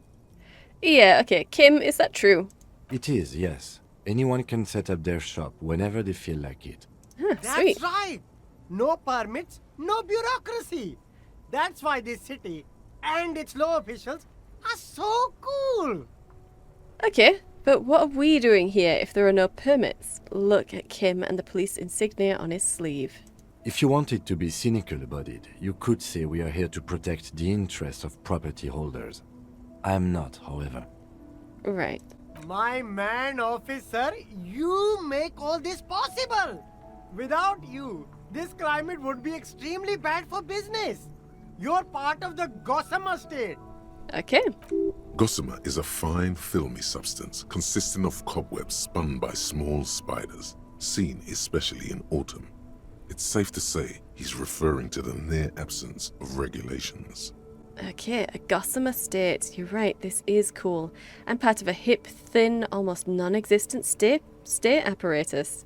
Yeah, okay. Kim, is that true? It is, yes. Anyone can set up their shop whenever they feel like it. Huh, That's sweet. right. No permits, no bureaucracy. That's why this city and its law officials are so cool. Okay, but what are we doing here if there are no permits? Look at Kim and the police insignia on his sleeve. If you wanted to be cynical about it, you could say we are here to protect the interests of property holders. I am not, however. Right. My man, officer, you make all this possible. Without you, this climate would be extremely bad for business. You're part of the Gossamer state. Okay. Gossamer is a fine, filmy substance consisting of cobwebs spun by small spiders, seen especially in autumn. It's safe to say he's referring to the near absence of regulations. Okay, a Gossamer state. You're right, this is cool. I'm part of a hip, thin, almost non-existent state apparatus.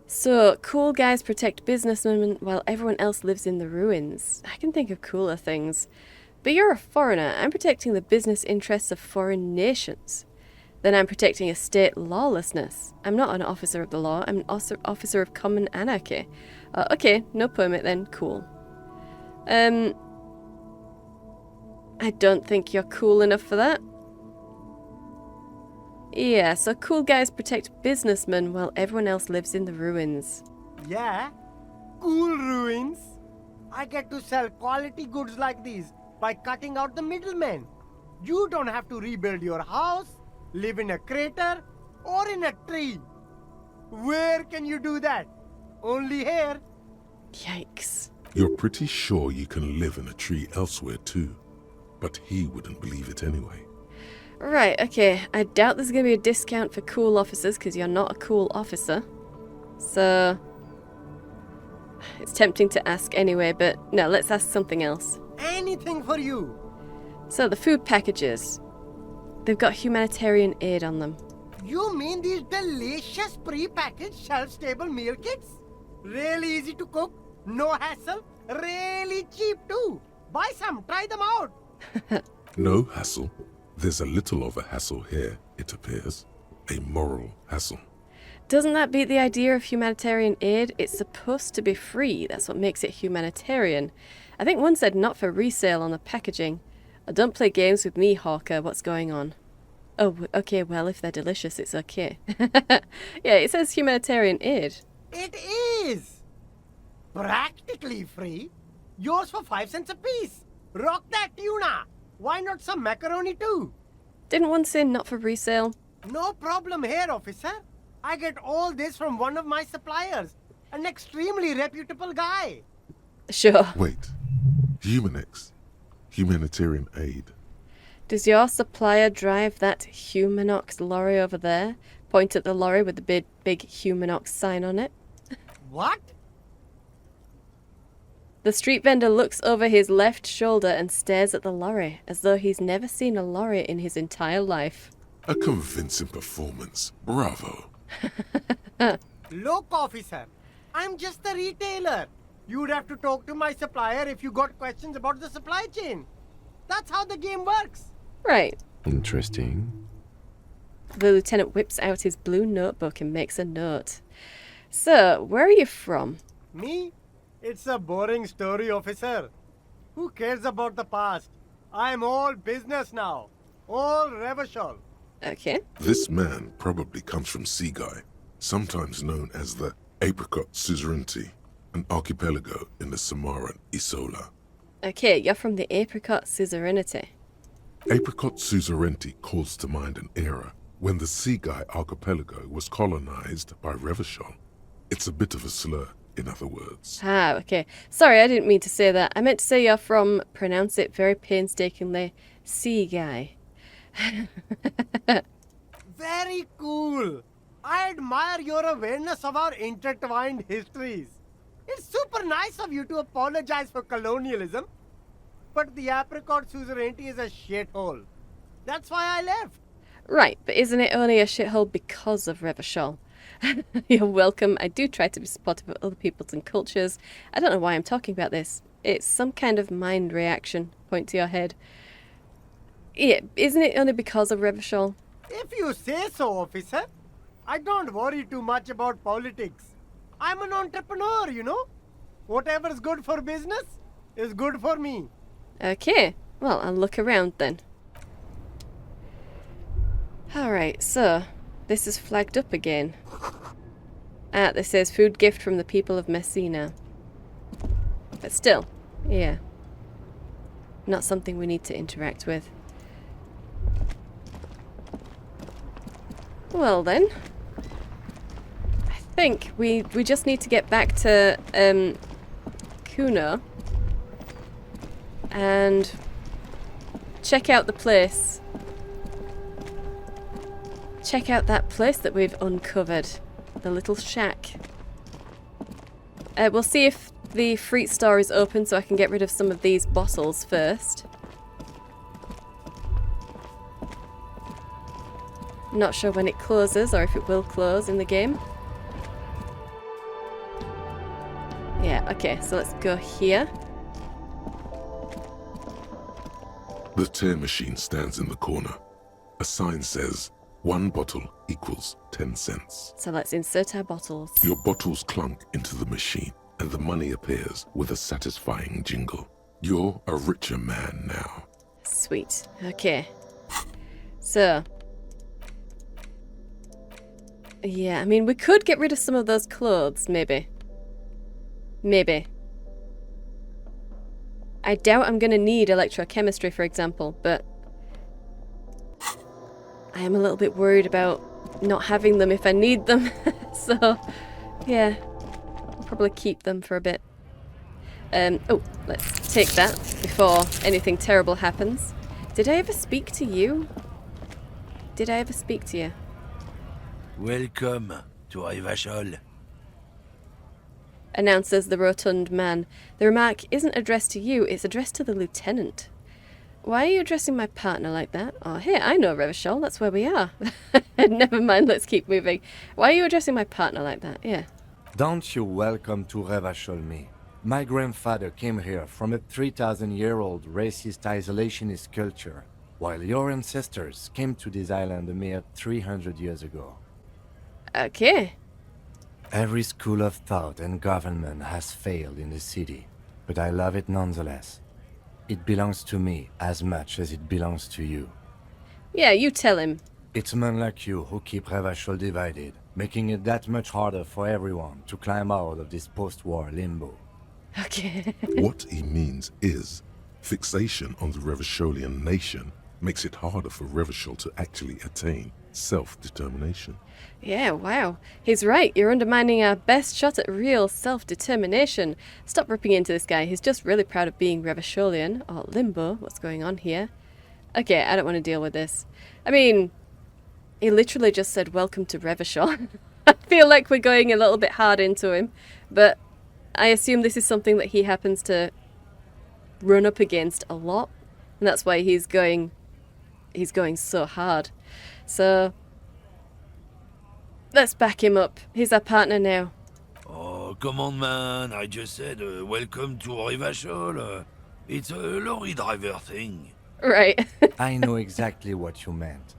So, cool guys protect businessmen while everyone else lives in the ruins. I can think of cooler things. But you're a foreigner. I'm protecting the business interests of foreign nations. Then I'm protecting a state lawlessness. I'm not an officer of the law. I'm an officer of common anarchy. Okay, no permit then. Cool. I don't think you're cool enough for that. Yeah, so cool guys protect businessmen while everyone else lives in the ruins. Yeah, cool ruins. I get to sell quality goods like these by cutting out the middlemen. You don't have to rebuild your house, live in a crater, or in a tree. Where can you do that? Only here. Yikes. You're pretty sure you can live in a tree elsewhere too, but he wouldn't believe it anyway. Right, okay. I doubt there's going to be a discount for cool officers because you're not a cool officer. So, it's tempting to ask anyway, but no, let's ask something else. Anything for you. So, the food packages. They've got humanitarian aid on them. You mean these delicious pre-packaged shelf-stable meal kits? Really easy to cook, no hassle, really cheap too. Buy some, try them out. No hassle. There's a little of a hassle here, it appears. A moral hassle. Doesn't that beat the idea of humanitarian aid? It's supposed to be free. That's what makes it humanitarian. I think one said not for resale on the packaging. Don't play games with me, Hawker. What's going on? Oh, okay, well, if they're delicious, it's okay. Yeah, it says humanitarian aid. It is. Practically free. Yours for 5 cents a piece. Rock that tuna. Why not some macaroni too? Didn't one say not for resale? No problem here, officer. I get all this from one of my suppliers. An extremely reputable guy. Sure. Wait, Humanex. Humanitarian aid. Does your supplier drive that Humanox lorry over there? Point at the lorry with the big Humanox sign on it. What? The street vendor looks over his left shoulder and stares at the lorry, as though he's never seen a lorry in his entire life. A convincing performance. Bravo. Look, officer, I'm just a retailer. You'd have to talk to my supplier if you got questions about the supply chain. That's how the game works. Right. Interesting. The lieutenant whips out his blue notebook and makes a note. So, where are you from? Me? It's a boring story, officer. Who cares about the past? I'm all business now. All Revachol. Okay. This man probably comes from Seaguy, sometimes known as the Apricot Suzerainty, an archipelago in the Samaran Isola. Okay, you're from the Apricot Suzerainty. Apricot Suzerainty calls to mind an era when the Seaguy archipelago was colonized by Revachol. It's a bit of a slur, in other words. Ah, okay. Sorry, I didn't mean to say that. I meant to say you're from, pronounce it very painstakingly, Sea Guy. Very cool. I admire your awareness of our intertwined histories. It's super nice of you to apologize for colonialism. But the Apricot Suzerainty is a shithole. That's why I left. Right, but isn't it only a shithole because of Revachol? You're welcome. I do try to be supportive of other peoples and cultures. I don't know why I'm talking about this. It's some kind of mind reaction. Point to your head. Yeah, isn't it only because of Revachol? If you say so, officer. I don't worry too much about politics. I'm an entrepreneur, you know. Whatever's good for business is good for me. Okay, well, I'll look around then. Alright, so, this is flagged up again. Ah, this says food gift from the people of Messina. But still, yeah. Not something we need to interact with. Well then. I think we just need to get back to Kuno. And check out the place. Check out that place that we've uncovered. The little shack. We'll see if the fruit store is open so I can get rid of some of these bottles first. Not sure when it closes or if it will close in the game. Yeah, okay, so let's go here. The tear machine stands in the corner. A sign says, 1 bottle equals 10 cents. So let's insert our bottles. Your bottles clunk into the machine, and the money appears with a satisfying jingle. You're a richer man now. Sweet. Okay. So. Yeah, I mean, we could get rid of some of those clothes, maybe. Maybe. I doubt I'm going to need electrochemistry, for example, but I am a little bit worried about not having them if I need them. So, yeah, I'll probably keep them for a bit. Oh, let's take that before anything terrible happens. Did I ever speak to you? Did I ever speak to you? Welcome to Revachol. Announces the rotund man. The remark isn't addressed to you, it's addressed to the lieutenant. Why are you addressing my partner like that? Oh, hey, I know Revachol, that's where we are. Never mind, let's keep moving. Why are you addressing my partner like that? Yeah. Don't you welcome to Revachol me. My grandfather came here from a 3,000-year-old racist isolationist culture, while your ancestors came to this island a mere 300 years ago. Okay. Every school of thought and government has failed in the city, but I love it nonetheless. It belongs to me as much as it belongs to you. Yeah, you tell him. It's men like you who keep Revachol divided, making it that much harder for everyone to climb out of this post-war limbo. Okay. What he means is, fixation on the Revacholian nation makes it harder for Revachol to actually attain self-determination. Yeah, wow. He's right. You're undermining our best shot at real self-determination. Stop ripping into this guy. He's just really proud of being Revacholian, or Limbo. What's going on here? Okay, I don't want to deal with this. I mean, he literally just said, welcome to Revachol. I feel like we're going a little bit hard into him, but I assume this is something that he happens to run up against a lot, and that's why he's going so hard. So let's back him up. He's our partner now. Oh, come on, man. I just said welcome to Revachol. It's a lorry driver thing. Right. I know exactly what you meant.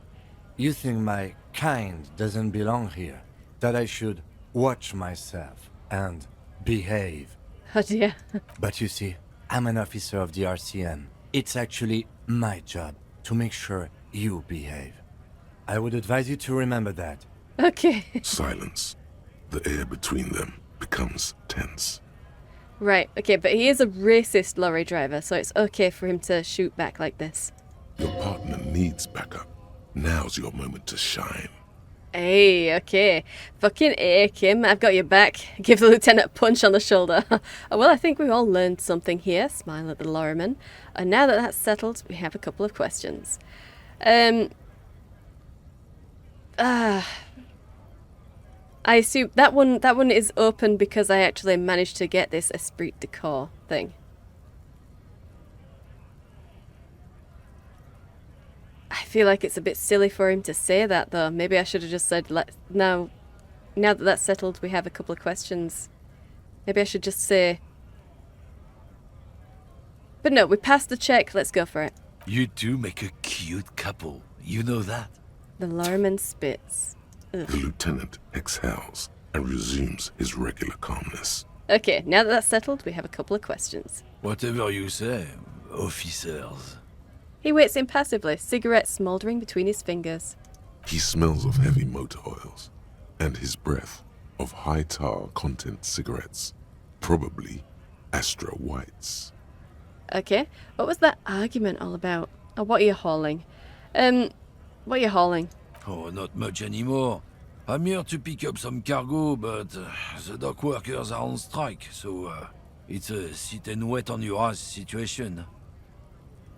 You think my kind doesn't belong here, that I should watch myself and behave. Oh dear. But you see, I'm an officer of the RCM. It's actually my job to make sure you behave. I would advise you to remember that. Okay. Silence. The air between them becomes tense. Right, okay, but he is a racist lorry driver, so it's okay for him to shoot back like this. Your partner needs backup. Now's your moment to shine. Hey, okay. Fucking A, Kim, I've got your back. Give the lieutenant a punch on the shoulder. Well, I think we've all learned something here. Smile at the lorryman. And now that that's settled, we have a couple of questions. I assume that one is open because I actually managed to get this esprit de corps thing. I feel like it's a bit silly for him to say that, though. Maybe I should have just said, now that that's settled, we have a couple of questions. Maybe I should just say... But no, we passed the check. Let's go for it. You two make a cute couple. You know that? The lorryman spits. Ugh. The lieutenant exhales and resumes his regular calmness. Okay, now that that's settled, we have a couple of questions. Whatever you say, officers. He waits impassively, cigarette smouldering between his fingers. He smells of heavy motor oils and his breath of high tar content cigarettes, probably Astra Whites. Okay, what was that argument all about? Oh, what are you hauling? What are you hauling? Oh, not much anymore. I'm here to pick up some cargo, but the dock workers are on strike, so it's a sit and wait on your ass situation.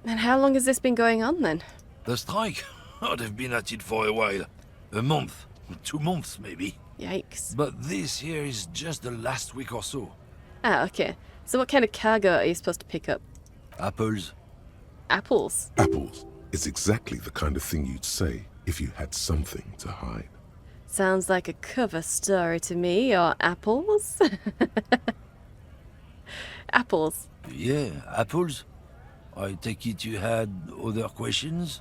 And how long has this been going on then? The strike? Oh, they've been at it for a while. A month, 2 months maybe. Yikes. But this here is just the last week or so. Ah, okay. So what kind of cargo are you supposed to pick up? Apples. Apples? Apples is exactly the kind of thing you'd say if you had something to hide. Sounds like a cover story to me, or apples? Apples. Yeah, apples. I take it you had other questions?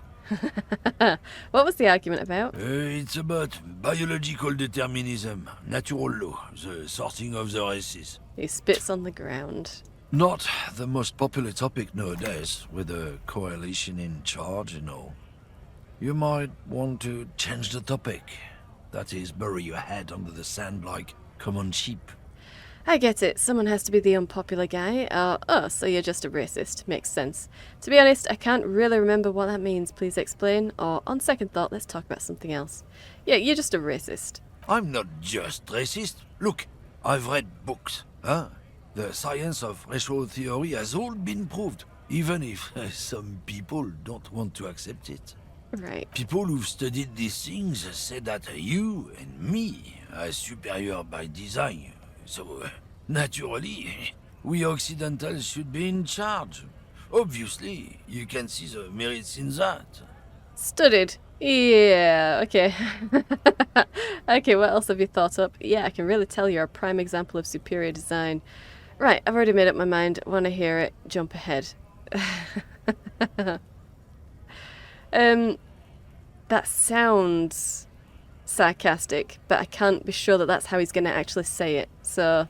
What was the argument about? It's about biological determinism, natural law, the sorting of the races. He spits on the ground. Not the most popular topic nowadays, with a coalition in charge and all. You might want to change the topic. That is, bury your head under the sand like common sheep. I get it. Someone has to be the unpopular guy. Oh, so you're just a racist. Makes sense. To be honest, I can't really remember what that means. Please explain. Or, on second thought, let's talk about something else. Yeah, you're just a racist. I'm not just racist. Look, I've read books, huh? The science of racial theory has all been proved, even if some people don't want to accept it. Right. People who've studied these things say that you and me are superior by design. So, naturally, we Occidentals should be in charge. Obviously, you can see the merits in that. Studied. Yeah, okay. Okay, what else have you thought up? Yeah, I can really tell you're a prime example of superior design. Right, I've already made up my mind. Want to hear it? Jump ahead. That sounds sarcastic, but I can't be sure that that's how he's going to actually say it. So,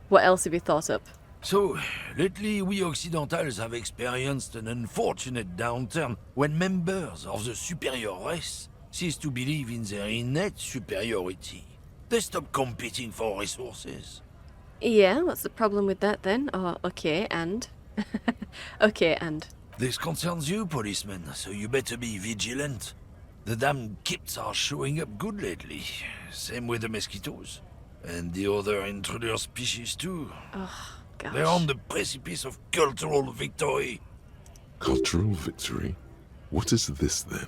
what else have you thought up? So, lately we Occidentals have experienced an unfortunate downturn when members of the superior race cease to believe in their innate superiority. They stop competing for resources. Yeah, what's the problem with that then? Oh, okay, and? Okay, and? This concerns you, policeman, so you better be vigilant. The damn kips are showing up good lately. Same with the mosquitoes. And the other intruder species too. Oh, gosh. They're on the precipice of cultural victory. Cultural victory? What is this then?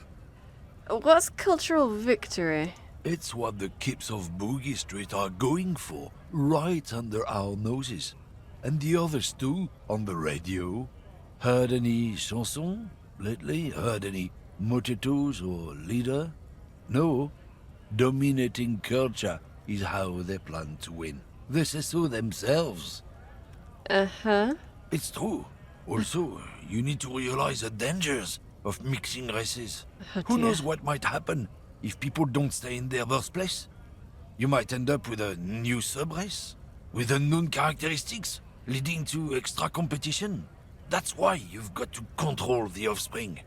What's cultural victory? It's what the kips of Boogie Street are going for, right under our noses. And the others too, on the radio. Heard any chansons lately? Heard any motetos or leader? No. Dominating culture is how they plan to win. They say so themselves. Uh-huh. It's true. Also, you need to realize the dangers of mixing races. Oh, Who dear. knows what might happen if people don't stay in their birthplace? You might end up with a new sub-race, with unknown characteristics, leading to extra competition. That's why you've got to control the offspring.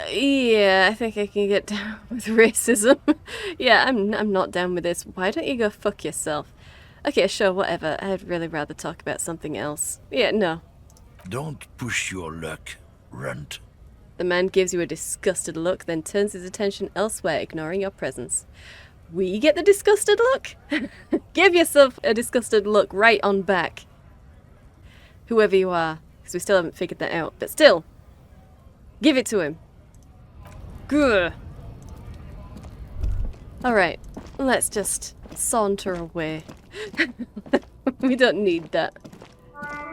Yeah, I think I can get down with racism. Yeah, I'm not down with this. Why don't you go fuck yourself? Okay, sure, whatever. I'd really rather talk about something else. Yeah, no. Don't push your luck, runt. The man gives you a disgusted look, then turns his attention elsewhere, ignoring your presence. We get the disgusted look? Give yourself a disgusted look right on back. Whoever you are, because we still haven't figured that out. But still, give it to him. Good. Alright, let's just saunter away. We don't need that.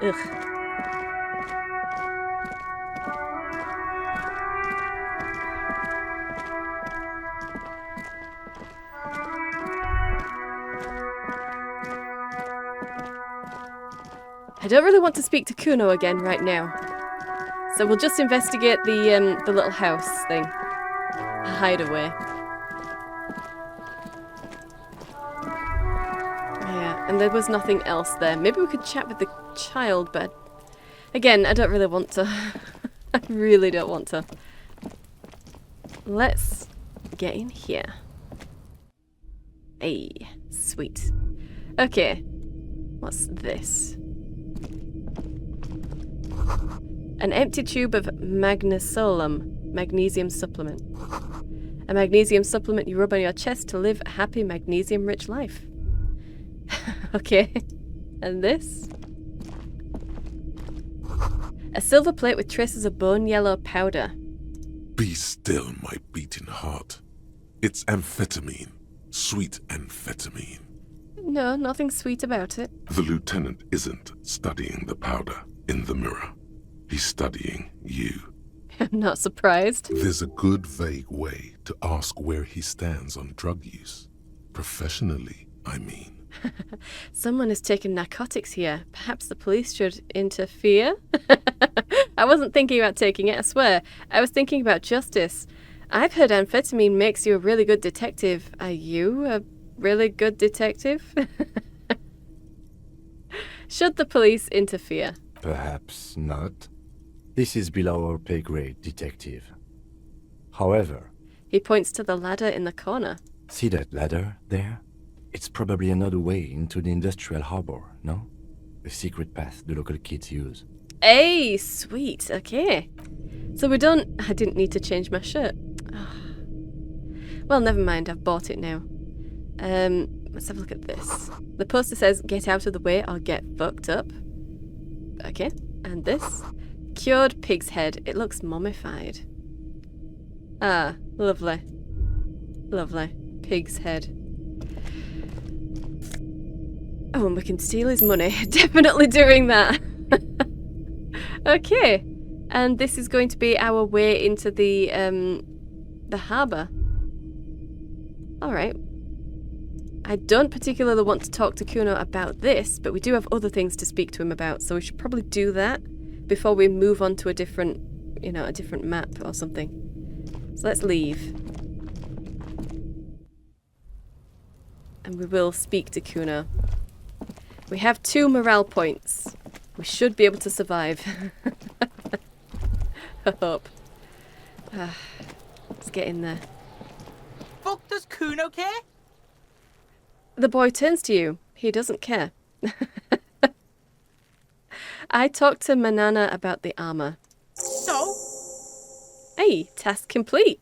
Ugh. I don't really want to speak to Kuno again right now. So we'll just investigate the little house thing. Hideaway. Yeah, and there was nothing else there. Maybe we could chat with the child, but again, I don't really want to. I really don't want to. Let's get in here. Hey, sweet. Okay, what's this? An empty tube of magnesium supplement. A magnesium supplement you rub on your chest to live a happy magnesium-rich life. Okay. And this? A silver plate with traces of bone yellow powder. Be still, my beating heart. It's amphetamine. Sweet amphetamine. No, nothing sweet about it. The lieutenant isn't studying the powder in the mirror. He's studying you. I'm not surprised. There's a good vague way to ask where he stands on drug use. Professionally, I mean. Someone has taken narcotics here. Perhaps the police should interfere? I wasn't thinking about taking it, I swear. I was thinking about justice. I've heard amphetamine makes you a really good detective. Are you a really good detective? Should the police interfere? Perhaps not. This is below our pay grade, detective. However... He points to the ladder in the corner. See that ladder there? It's probably another way into the industrial harbor, no? A secret path the local kids use. Hey, sweet. Okay. So we don't... I didn't need to change my shirt. Well, never mind. I've bought it now. Let's have a look at this. The poster says, get out of the way or get fucked up. Okay. And this? Cured pig's head. It looks mummified. Ah, lovely. Lovely. Pig's head. Oh, and we can steal his money. Definitely doing that. Okay. And this is going to be our way into the harbour. Alright. I don't particularly want to talk to Kuno about this, but we do have other things to speak to him about, so we should probably do that before we move on to a different, a different map or something. So let's leave. And we will speak to Kuno. We have 2 morale points. We should be able to survive. I hope. Let's get in there. Fuck does Kuno care? The boy turns to you. He doesn't care. I talked to Manana about the armor. So? Hey, task complete.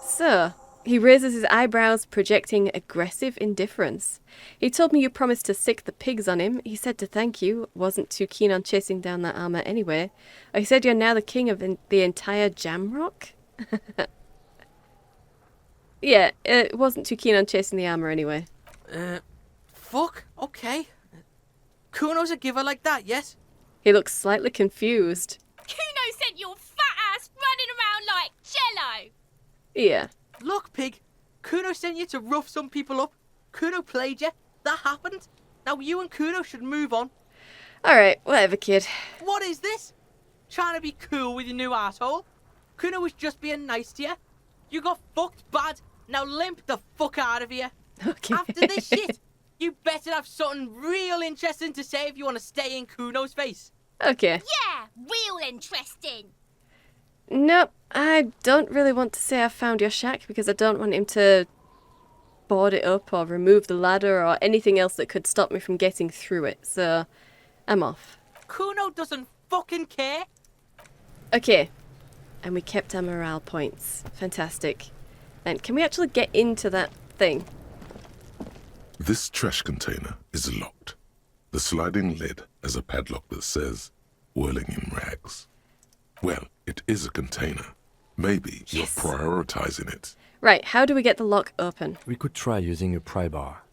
So, he raises his eyebrows, projecting aggressive indifference. He told me you promised to sick the pigs on him. He said to thank you, wasn't too keen on chasing down that armor anyway. He said you're now the king of the entire Jamrock? Yeah, wasn't too keen on chasing the armor anyway. Fuck, okay. Kuno's a giver like that, yes? He looks slightly confused. Kuno sent your fat ass running around like jello. Yeah. Look, pig. Kuno sent you to rough some people up. Kuno played you. That happened. Now you and Kuno should move on. Alright, whatever, kid. What is this? Trying to be cool with your new asshole? Kuno was just being nice to you. You got fucked bad. Now limp the fuck out of here. Okay. After this shit, you better have something real interesting to say if you want to stay in Kuno's face. Okay. Yeah, real interesting. Nope, I don't really want to say I found your shack because I don't want him to board it up or remove the ladder or anything else that could stop me from getting through it, so I'm off. Kuno doesn't fucking care. Okay, and we kept our morale points. Fantastic. And can we actually get into that thing? This trash container is locked. The sliding lid has a padlock that says, "Whirling in rags." Well, it is a container. Maybe you're prioritizing it. Right, how do we get the lock open? We could try using a pry bar.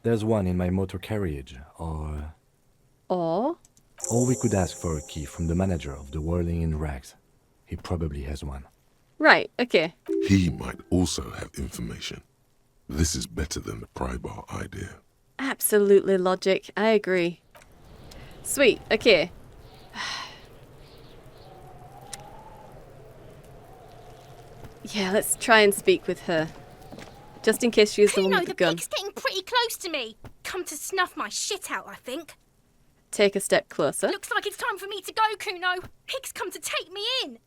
There's one in my motor carriage, or Or we could ask for a key from the manager of the Whirling in Rags. He probably has one. Right, okay. He might also have information. This is better than the pry bar idea. Absolutely logic. I agree. Sweet, okay. Yeah, let's try and speak with her. Just in case she's the one Kuno, with the the gun. pig's getting pretty close to me. Come to snuff my shit out, I think. Take a step closer. Looks like it's time for me to go, Kuno. Pig's come to take me in.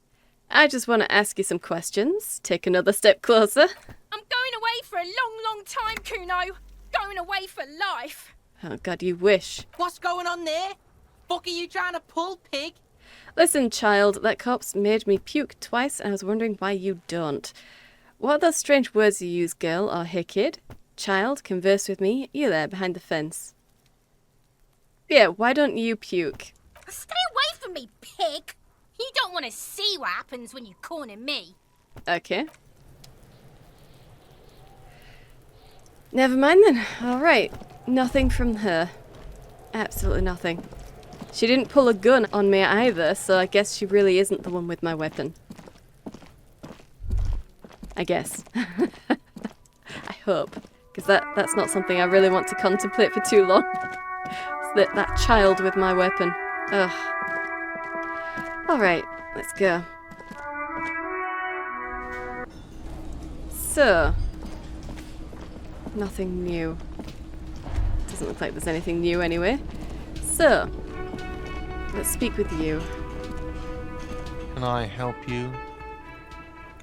I just want to ask you some questions. Take another step closer. I'm going away for a long, long time, Kuno. Going away for life. Oh god, you wish. What's going on there? Fuck are you trying to pull, pig? Listen, child, that corpse made me puke twice and I was wondering why you don't. What are those strange words you use, girl, or hey kid? Child, converse with me. You there, behind the fence. Yeah, why don't you puke? Stay away from me, pig. You don't want to see what happens when you corner me. Okay. Never mind then. Alright. Nothing from her. Absolutely nothing. She didn't pull a gun on me either, so I guess she really isn't the one with my weapon. I guess. I hope. Because that's not something I really want to contemplate for too long. It's that child with my weapon. Ugh. Alright, let's go. So, nothing new. Doesn't look like there's anything new anyway. So, let's speak with you. Can I help you?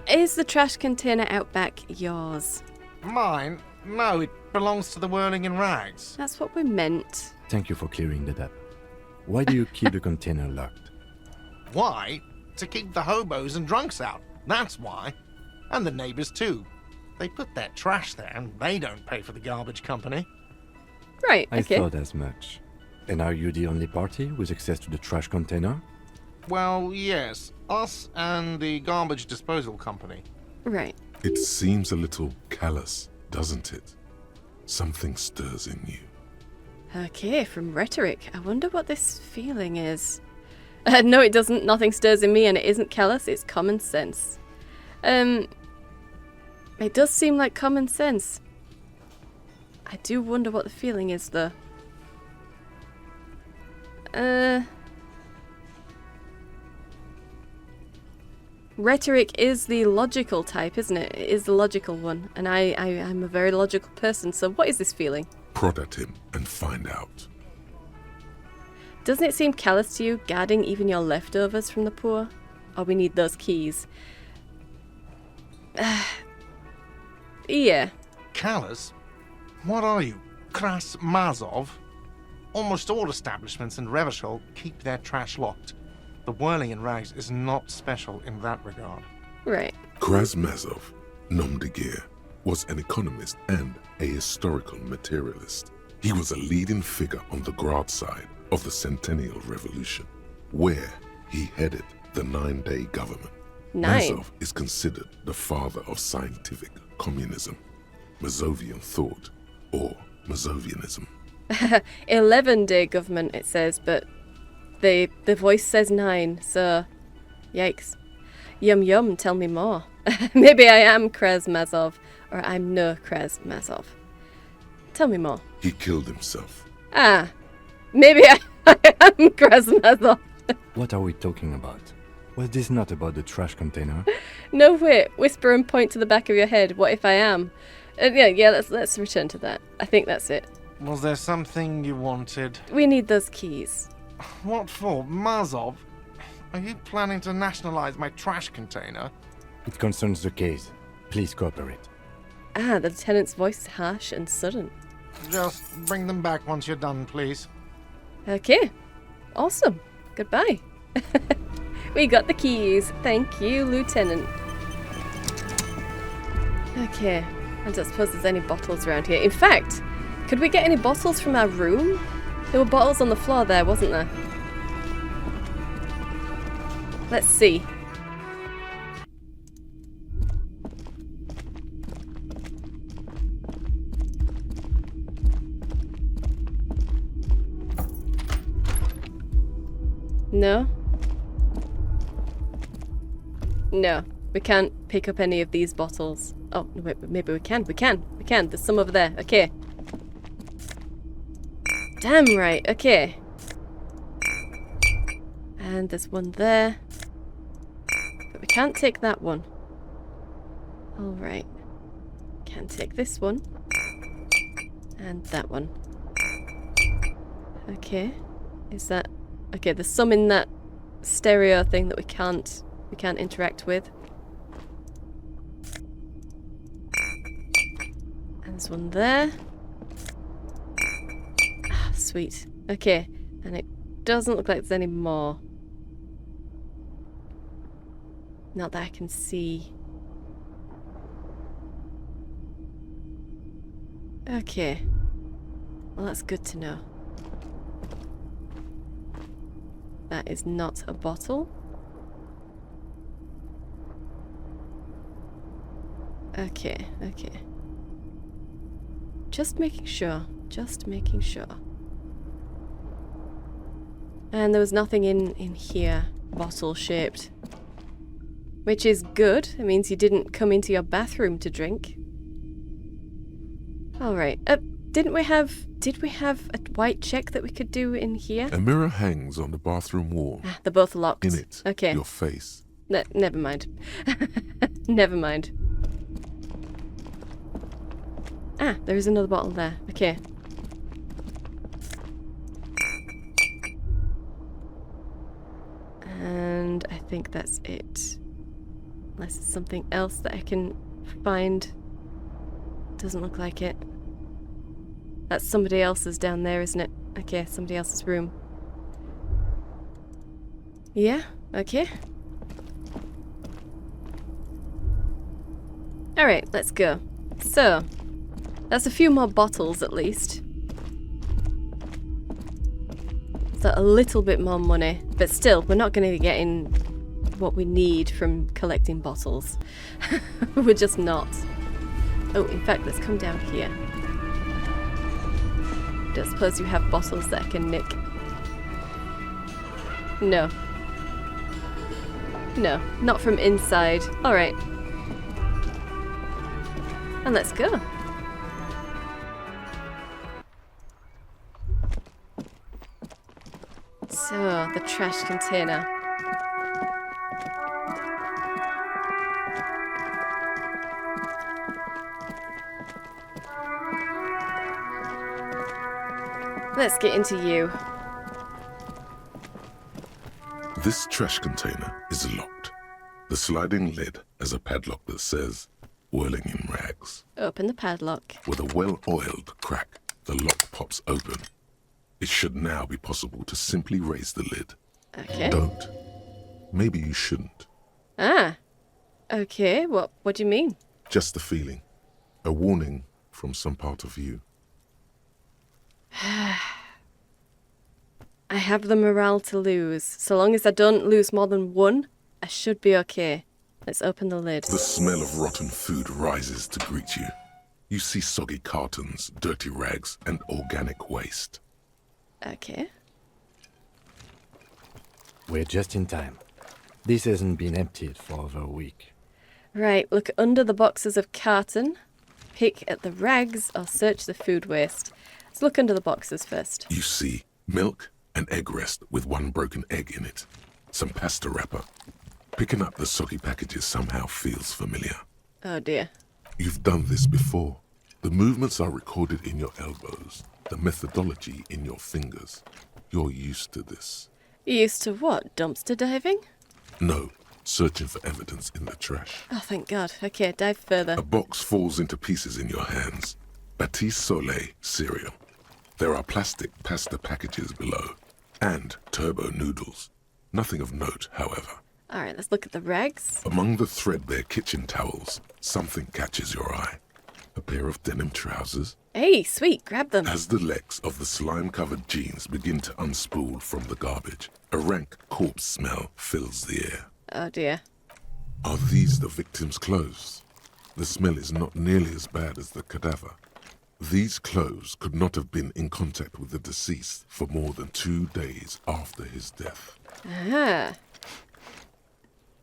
Is the trash container out back yours? Mine? No, it belongs to the Whirling in Rags. That's what we meant. Thank you for clearing that up. Why do you keep the container locked? Why? To keep the hobos and drunks out. That's why. And the neighbors too. They put their trash there and they don't pay for the garbage company. Right, I okay. thought as much. And are you the only party with access to the trash container? Well, yes. Us and the garbage disposal company. Right. It seems a little callous, doesn't it? Something stirs in you. Okay, from rhetoric. I wonder what this feeling is. No, it doesn't. Nothing stirs in me, and it isn't callous. It's common sense. It does seem like common sense. I do wonder what the feeling is, though. Rhetoric is the logical type, isn't it? It is the logical one, and I'm a very logical person, so what is this feeling? Prod at him and find out. Doesn't it seem callous to you, guarding even your leftovers from the poor? Oh, we need those keys. Yeah. Callous? What are you? Kras Mazov? Almost all establishments in Revachol keep their trash locked. The whirling in rags is not special in that regard. Right. Krasmazov, nom de guerre, was an economist and a historical materialist. He was a leading figure on the Grad side of the Centennial Revolution, where he headed the 9-day government. 9. Mazov is considered the father of scientific communism, Mazovian thought, or Mazovianism. 11-day government, it says, but the voice says 9, so yikes. Yum yum, tell me more. Maybe I am Krasmazov, or I'm no Krasmazov. Tell me more. He killed himself. Ah, maybe I am Krasmazov. What are we talking about? Was this not about the trash container? No, wait, whisper and point to the back of your head. What if I am? Yeah, let's return to that. I think that's it. Was there something you wanted? We need those keys. What for? Mazov? Are you planning to nationalize my trash container? It concerns the case. Please cooperate. Ah, the lieutenant's voice is harsh and sudden. Just bring them back once you're done, please. Okay, awesome. Goodbye. We got the keys. Thank you, Lieutenant. Okay, I don't suppose there's any bottles around here. In fact, could we get any bottles from our room? There were bottles on the floor there, wasn't there? Let's see. No? No, we can't pick up any of these bottles. Oh, wait, maybe we can. We can. There's some over there. Okay. Damn right. Okay. And there's one there. But we can't take that one. Alright. Can't take this one. And that one. Okay. Is that... Okay, there's some in that stereo thing that we can't interact with. And there's one there. Ah, sweet. Okay, and it doesn't look like there's any more. Not that I can see. Okay. Well, that's good to know. That is not a bottle. Okay. Just making sure. And there was nothing in here bottle-shaped. Which is good. It means you didn't come into your bathroom to drink. Alright. Did we have a white check that we could do in here? A mirror hangs on the bathroom wall. Ah, they're both locked. In it, okay. your face. Never mind. Never mind. Ah, there is another bottle there. Okay. And I think that's it. Unless it's something else that I can find. Doesn't look like it. That's somebody else's down there, isn't it? Okay, somebody else's room. Yeah, okay. Alright, let's go. So, that's a few more bottles at least. So a little bit more money. But still, we're not going to get in what we need from collecting bottles. We're just not. Oh, in fact, let's come down here. Don't suppose you have bottles that I can nick? No. No, not from inside. Alright. And let's go. So, the trash container. Let's get into you. This trash container is locked. The sliding lid has a padlock that says, "Whirling in rags." Open the padlock. With a well-oiled crack, the lock pops open. It should now be possible to simply raise the lid. Okay. Don't maybe you shouldn't. Ah. Okay, what do you mean? Just a feeling. A warning from some part of you. I have the morale to lose. So long as I don't lose more than one, I should be okay. Let's open the lid. The smell of rotten food rises to greet you. You see soggy cartons, dirty rags, and organic waste. Okay. We're just in time. This hasn't been emptied for over a week. Right, look under the boxes of carton, pick at the rags, or search the food waste. Let's look under the boxes first. You see milk and egg rest with one broken egg in it. Some pasta wrapper. Picking up the soggy packages somehow feels familiar. Oh dear. You've done this before. The movements are recorded in your elbows, the methodology in your fingers. You're used to this. You used to what? Dumpster diving? No, searching for evidence in the trash. Oh, thank God. Okay, dive further. A box falls into pieces in your hands. Batiste Soleil cereal. There are plastic pasta packages below, and turbo noodles. Nothing of note, however. All right, let's look at the rags. Among the threadbare kitchen towels, something catches your eye. A pair of denim trousers. Hey, sweet, grab them. As the legs of the slime-covered jeans begin to unspool from the garbage, a rank corpse smell fills the air. Oh dear. Are these the victim's clothes? The smell is not nearly as bad as the cadaver. These clothes could not have been in contact with the deceased for more than 2 days after his death. Ah.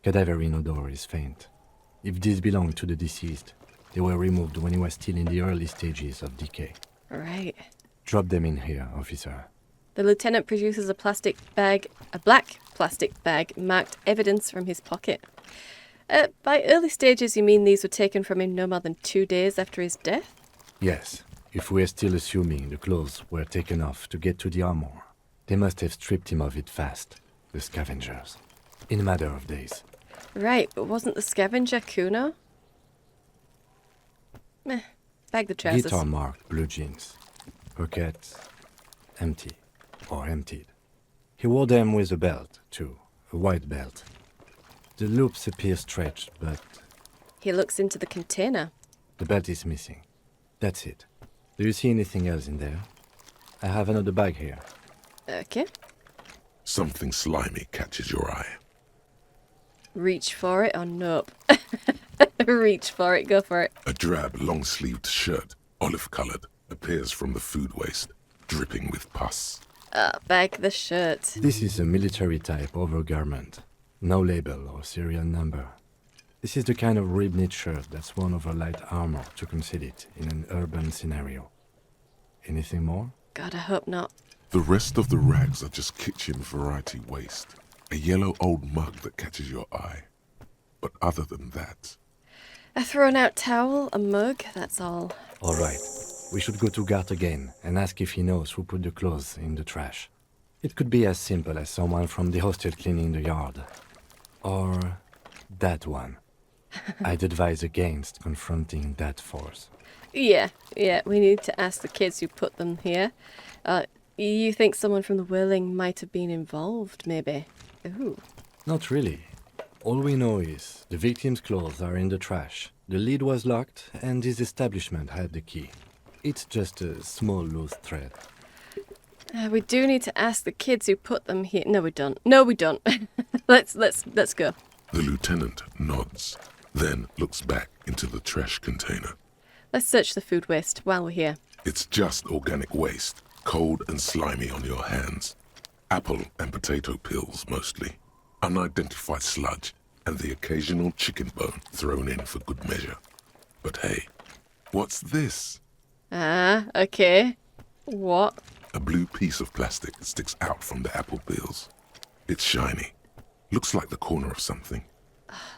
Cadaver odor is faint. If these belong to the deceased, they were removed when he was still in the early stages of decay. Right. Drop them in here, officer. The lieutenant produces a black plastic bag marked evidence from his pocket. By early stages, you mean these were taken from him no more than 2 days after his death? Yes, if we're still assuming the clothes were taken off to get to the armor, they must have stripped him of it fast, the scavengers, in a matter of days. Right, but wasn't the scavenger Kuno? Meh. Bag the trousers. Guitar marked blue jeans. Pockets empty or emptied. He wore them with a belt, too, a white belt. The loops appear stretched, but He looks into the container. the belt is missing. That's it. Do you see anything else in there? I have another bag here. Okay. Something slimy catches your eye. Reach for it or nope? Reach for it, go for it. A drab, long-sleeved shirt, olive-colored, appears from the food waste, dripping with pus. Bag the shirt. This is a military-type overgarment. No label or serial number. This is the kind of rib-knit shirt that's worn over light armor to conceal it in an urban scenario. Anything more? God, I hope not. The rest of the rags are just kitchen variety waste. A yellow old mug that catches your eye. But other than that, A thrown-out towel, a mug, that's all. All right. We should go to Gart again and ask if he knows who put the clothes in the trash. It could be as simple as someone from the hostel cleaning the yard. Or that one. I'd advise against confronting that force. Yeah, we need to ask the kids who put them here. You think someone from the Whirling might have been involved, maybe? Ooh. Not really. All we know is the victim's clothes are in the trash. The lid was locked and his establishment had the key. It's just a small loose thread. We do need to ask the kids who put them here. No, we don't. No, we don't. Let's go. the lieutenant nods, then looks back into the trash container. Let's search the food waste while we're here. It's just organic waste, cold and slimy on your hands. Apple and potato peels, mostly. Unidentified sludge, and the occasional chicken bone thrown in for good measure. But hey, what's this? Okay. What? A blue piece of plastic sticks out from the apple peels. It's shiny. Looks like the corner of something.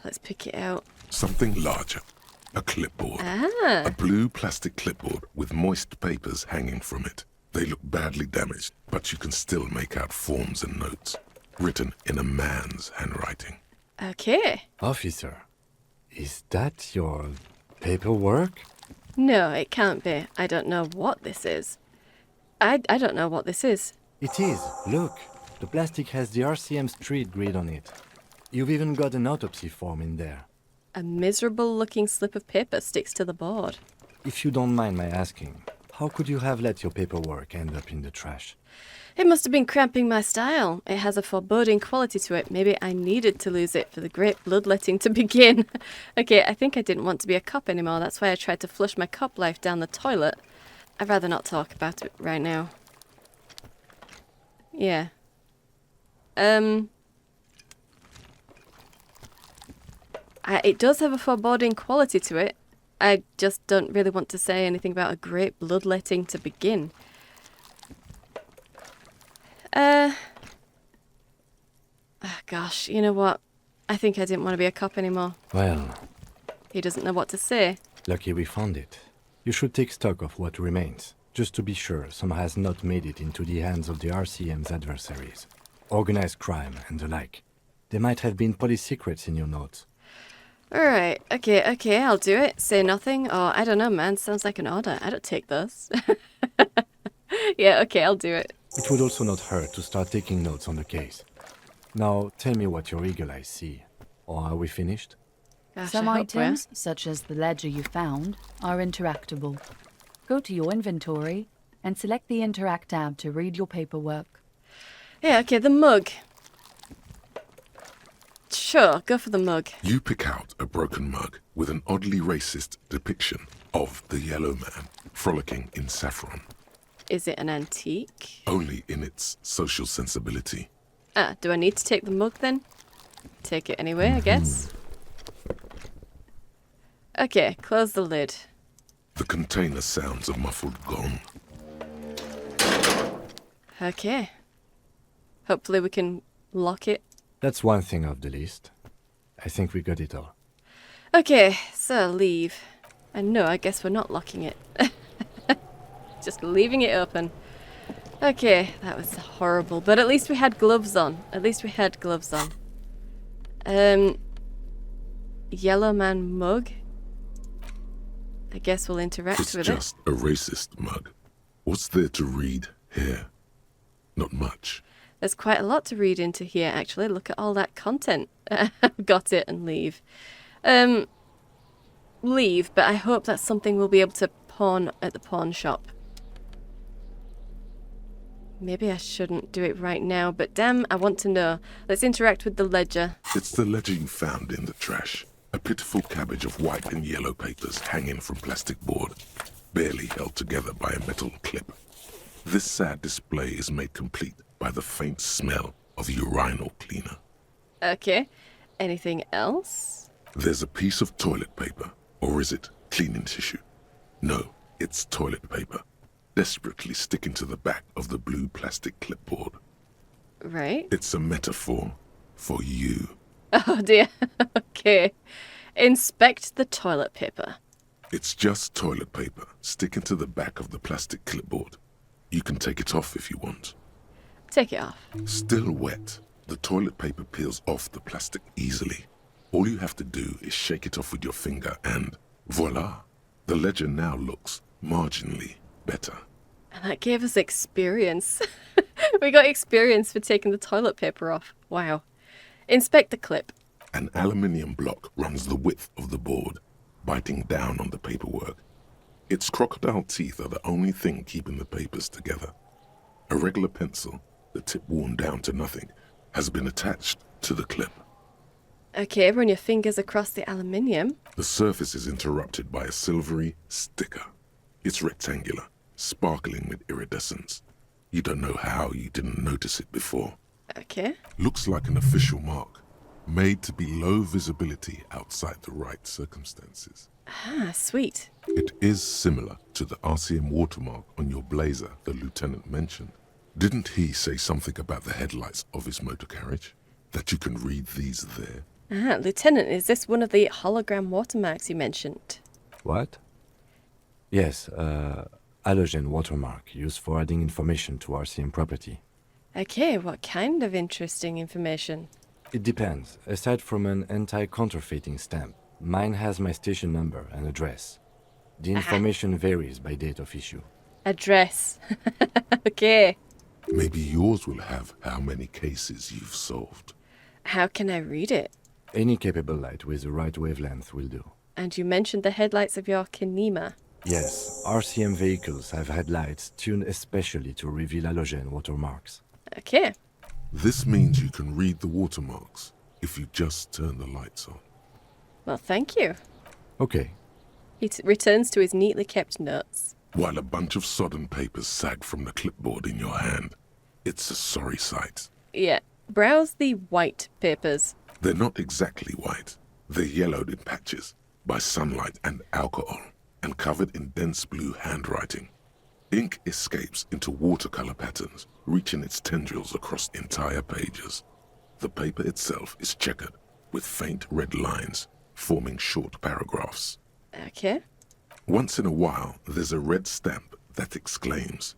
Let's pick it out. Something larger. A clipboard. A blue plastic clipboard with moist papers hanging from it. They look badly damaged, but you can still make out forms and notes, written in a man's handwriting. Okay. Officer, is that your paperwork? No, it can't be. I don't know what this is. I don't know what this is. It is. Look, the plastic has the RCM street grid on it. You've even got an autopsy form in there. A miserable-looking slip of paper sticks to the board. If you don't mind my asking, how could you have let your paperwork end up in the trash? It must have been cramping my style. It has a foreboding quality to it. Maybe I needed to lose it for the great bloodletting to begin. Okay, I think I didn't want to be a cop anymore. That's why I tried to flush my cop life down the toilet. I'd rather not talk about it right now. Yeah. It does have a foreboding quality to it. I just don't really want to say anything about a great bloodletting to begin. Gosh, you know what? I think I didn't want to be a cop anymore. Well, He doesn't know what to say. lucky we found it. You should take stock of what remains, just to be sure some has not made it into the hands of the RCM's adversaries. Organized crime and the like. There might have been police secrets in your notes. Alright, okay, I'll do it. Say nothing, or I don't know, man. Sounds like an order. I don't take those. Yeah, okay, I'll do it. It would also not hurt to start taking notes on the case. Now, tell me what your eagle eyes see. Or are we finished? Gosh, Some I hope we're- items, such as the ledger you found, are interactable. Go to your inventory and select the Interact tab to read your paperwork. Yeah, okay, the mug. Sure, go for the mug. You pick out a broken mug with an oddly racist depiction of the yellow man frolicking in saffron, Is it an antique? only in its social sensibility. Do I need to take the mug then? Take it anyway, I guess. Okay, close the lid. The container sounds a muffled gong. Okay. Hopefully we can lock it. That's one thing off the list. I think we got it all. Okay, so leave. And no, I guess we're not locking it. Just leaving it open. Okay, that was horrible. But at least we had gloves on. Yellow man mug? I guess we'll interact It's with just a racist mug. What's there to read here? Not much. There's quite a lot to read into here, actually. Look at all that content. Got it and leave. Leave, but I hope that's something we'll be able to pawn at the pawn shop. Maybe I shouldn't do it right now, but damn, I want to know. Let's interact with the ledger. It's the ledger you found in the trash. A pitiful cabbage of white and yellow papers hanging from plastic board, barely held together by a metal clip. This sad display is made complete by the faint smell of urinal cleaner. Okay. Anything else? There's a piece of toilet paper, or is it cleaning tissue? No, it's toilet paper, desperately sticking to the back of the blue plastic clipboard. Right. It's a metaphor for you. Oh dear. Okay. Inspect the toilet paper. It's just toilet paper sticking to the back of the plastic clipboard. You can take it off if you want. Take it off. Still wet, the toilet paper peels off the plastic easily. All you have to do is shake it off with your finger and voila! The ledger now looks marginally better. And that gave us experience. We got experience for taking the toilet paper off. Wow. Inspect the clip. An aluminium block runs the width of the board, biting down on the paperwork. Its crocodile teeth are the only thing keeping the papers together. A regular pencil, the tip worn down to nothing, has been attached to the clip. Okay, run your fingers across the aluminium. The surface is interrupted by a silvery sticker. It's rectangular, sparkling with iridescence. You don't know how you didn't notice it before. Okay. Looks like an official mark, made to be low visibility outside the right circumstances. Ah, sweet. It is similar to the RCM watermark on your blazer the lieutenant mentioned. Didn't he say something about the headlights of his motor carriage? That you can read these there? Ah, Lieutenant, is this one of the hologram watermarks you mentioned? What? Yes, halogen watermark used for adding information to RCM property. Okay, what kind of interesting information? It depends. Aside from an anti-counterfeiting stamp, mine has my station number and address. The information varies by date of issue. Address. Okay. Maybe yours will have how many cases you've solved. How can I read it? Any capable light with the right wavelength will do. And you mentioned the headlights of your kinema. Yes, RCM vehicles have headlights tuned especially to reveal halogen watermarks. Okay. This means you can read the watermarks if you just turn the lights on. Well, thank you. Okay, He returns to his neatly kept notes. While a bunch of sodden papers sag from the clipboard in your hand. It's a sorry sight. Yeah. Browse the white papers. They're not exactly white. They're yellowed in patches by sunlight and alcohol and covered in dense blue handwriting. Ink escapes into watercolor patterns, reaching its tendrils across entire pages. The paper itself is checkered with faint red lines, forming short paragraphs. Okay. Once in a while, there's a red stamp that exclaims,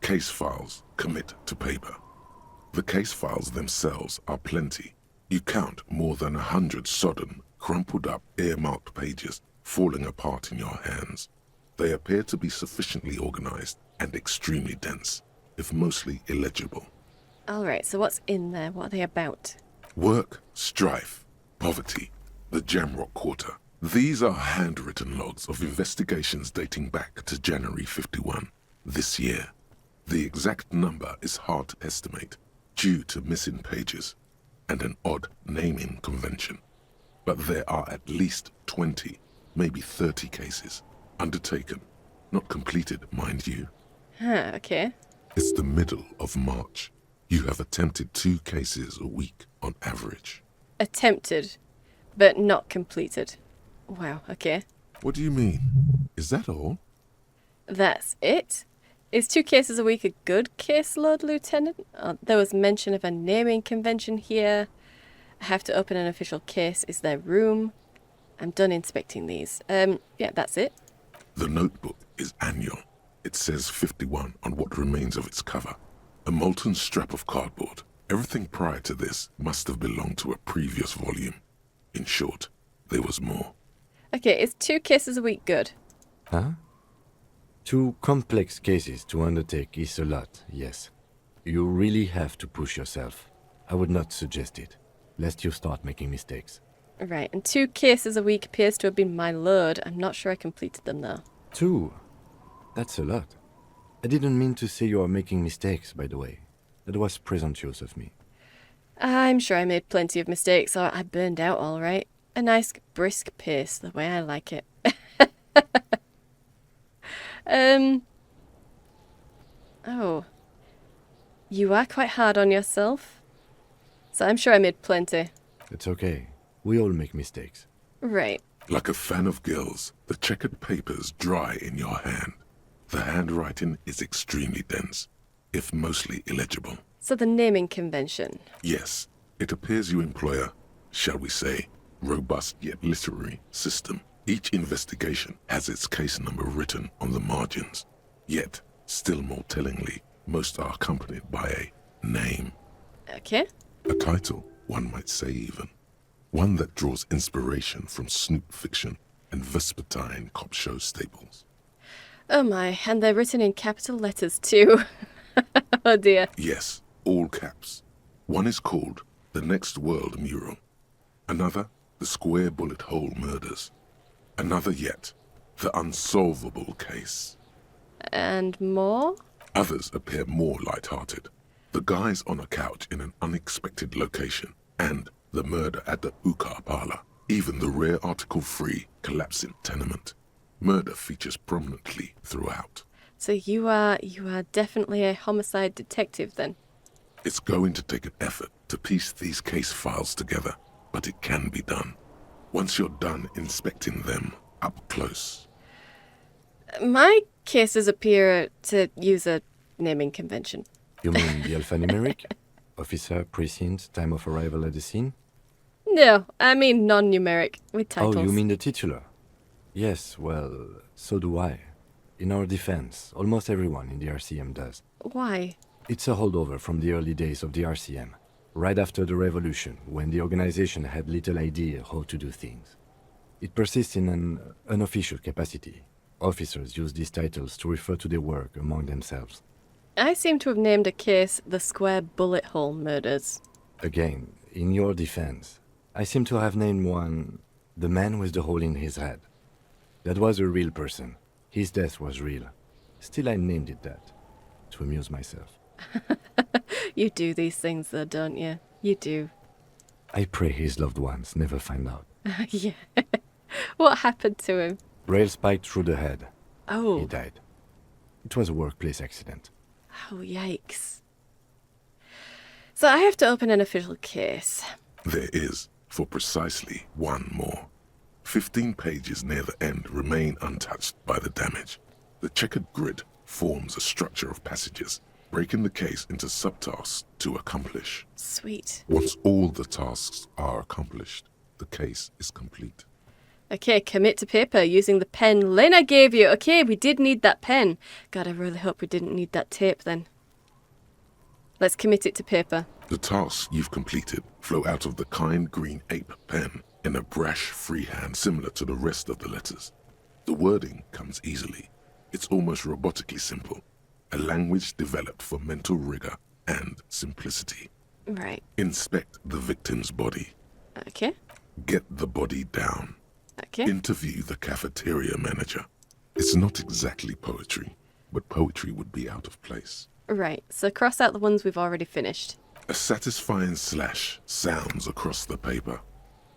"Case files commit to paper." The case files themselves are plenty. You count more than 100 sodden, crumpled up, earmarked pages falling apart in your hands. They appear to be sufficiently organized and extremely dense, if mostly illegible. Alright, so what's in there? What are they about? Work, strife, poverty, the Jamrock Quarter. These are handwritten logs of investigations dating back to January 51, this year. The exact number is hard to estimate due to missing pages and an odd naming convention. But there are at least 20, maybe 30 cases undertaken, not completed, mind you. Huh, okay. It's the middle of March. You have attempted 2 cases a week on average. Attempted, but not completed. Wow, okay. What do you mean? Is that all? That's it? Is 2 cases a week a good caseload, Lieutenant? There was mention of a naming convention here. I have to open an official case. Is there room? I'm done inspecting these. Yeah, that's it. The notebook is annual. It says 51 on what remains of its cover. A molten strap of cardboard. Everything prior to this must have belonged to a previous volume. In short, there was more. Okay, is 2 cases a week good? Huh? 2 complex cases to undertake is a lot, yes. You really have to push yourself. I would not suggest it, lest you start making mistakes. Right, and 2 cases a week appears to have been my load. I'm not sure I completed them, though. 2? That's a lot. I didn't mean to say you are making mistakes, by the way. That was presumptuous of me. I'm sure I made plenty of mistakes, or I burned out all right. A nice brisk pace, the way I like it. Oh. You are quite hard on yourself. So I'm sure I made plenty. It's okay. We all make mistakes. Right. Like a fan of gills, the checkered papers dry in your hand. The handwriting is extremely dense, if mostly illegible. So the naming convention. Yes, it appears you employ a, shall we say, robust yet literary system. Each investigation has its case number written on the margins. Yet, still more tellingly, most are accompanied by a name. Okay. A title, one might say even. One that draws inspiration from snoop fiction and vespertine cop show staples. Oh my, and they're written in capital letters too. Oh dear. Yes, all caps. One is called The Next World Mural. Another, The Square Bullet Hole Murders. Another yet, The Unsolvable Case. And more? Others appear more light-hearted. The guys on a couch in an unexpected location, and the murder at the Ukar Parlor. Even the rare article-free collapsing tenement. Murder features prominently throughout. So you are definitely a homicide detective then? It's going to take an effort to piece these case files together, but it can be done. Once you're done inspecting them up close. My cases appear to use a naming convention. You mean the alphanumeric? Officer, precinct, time of arrival at the scene? No, I mean non-numeric, with titles. Oh, you mean the titular? Yes, well, so do I. In our defense, almost everyone in the RCM does. Why? It's a holdover from the early days of the RCM, right after the revolution, when the organization had little idea how to do things. It persists in an unofficial capacity. Officers use these titles to refer to their work among themselves. I seem to have named a case the Square Bullet Hole Murders. Again, in your defense, I seem to have named one the man with the hole in his head. That was a real person. His death was real. Still, I named it that, to amuse myself. You do these things though, don't you? You do. I pray his loved ones never find out. Yeah. What happened to him? Rail spiked through the head. Oh. He died. It was a workplace accident. Oh, yikes. So I have to open an official case. There is, for precisely one more. 15 pages near the end remain untouched by the damage. The checkered grid forms a structure of passages, breaking the case into subtasks to accomplish. Sweet. Once all the tasks are accomplished, the case is complete. Okay, commit to paper using the pen Lena gave you. Okay, we did need that pen. God, I really hope we didn't need that tape then. Let's commit it to paper. The tasks you've completed flow out of the kind green ape pen in a brash freehand similar to the rest of the letters. The wording comes easily. It's almost robotically simple. A language developed for mental rigor and simplicity. Right. Inspect the victim's body. Okay. Get the body down. Okay. Interview the cafeteria manager. It's not exactly poetry, but poetry would be out of place. Right, so cross out the ones we've already finished. A satisfying slash sounds across the paper.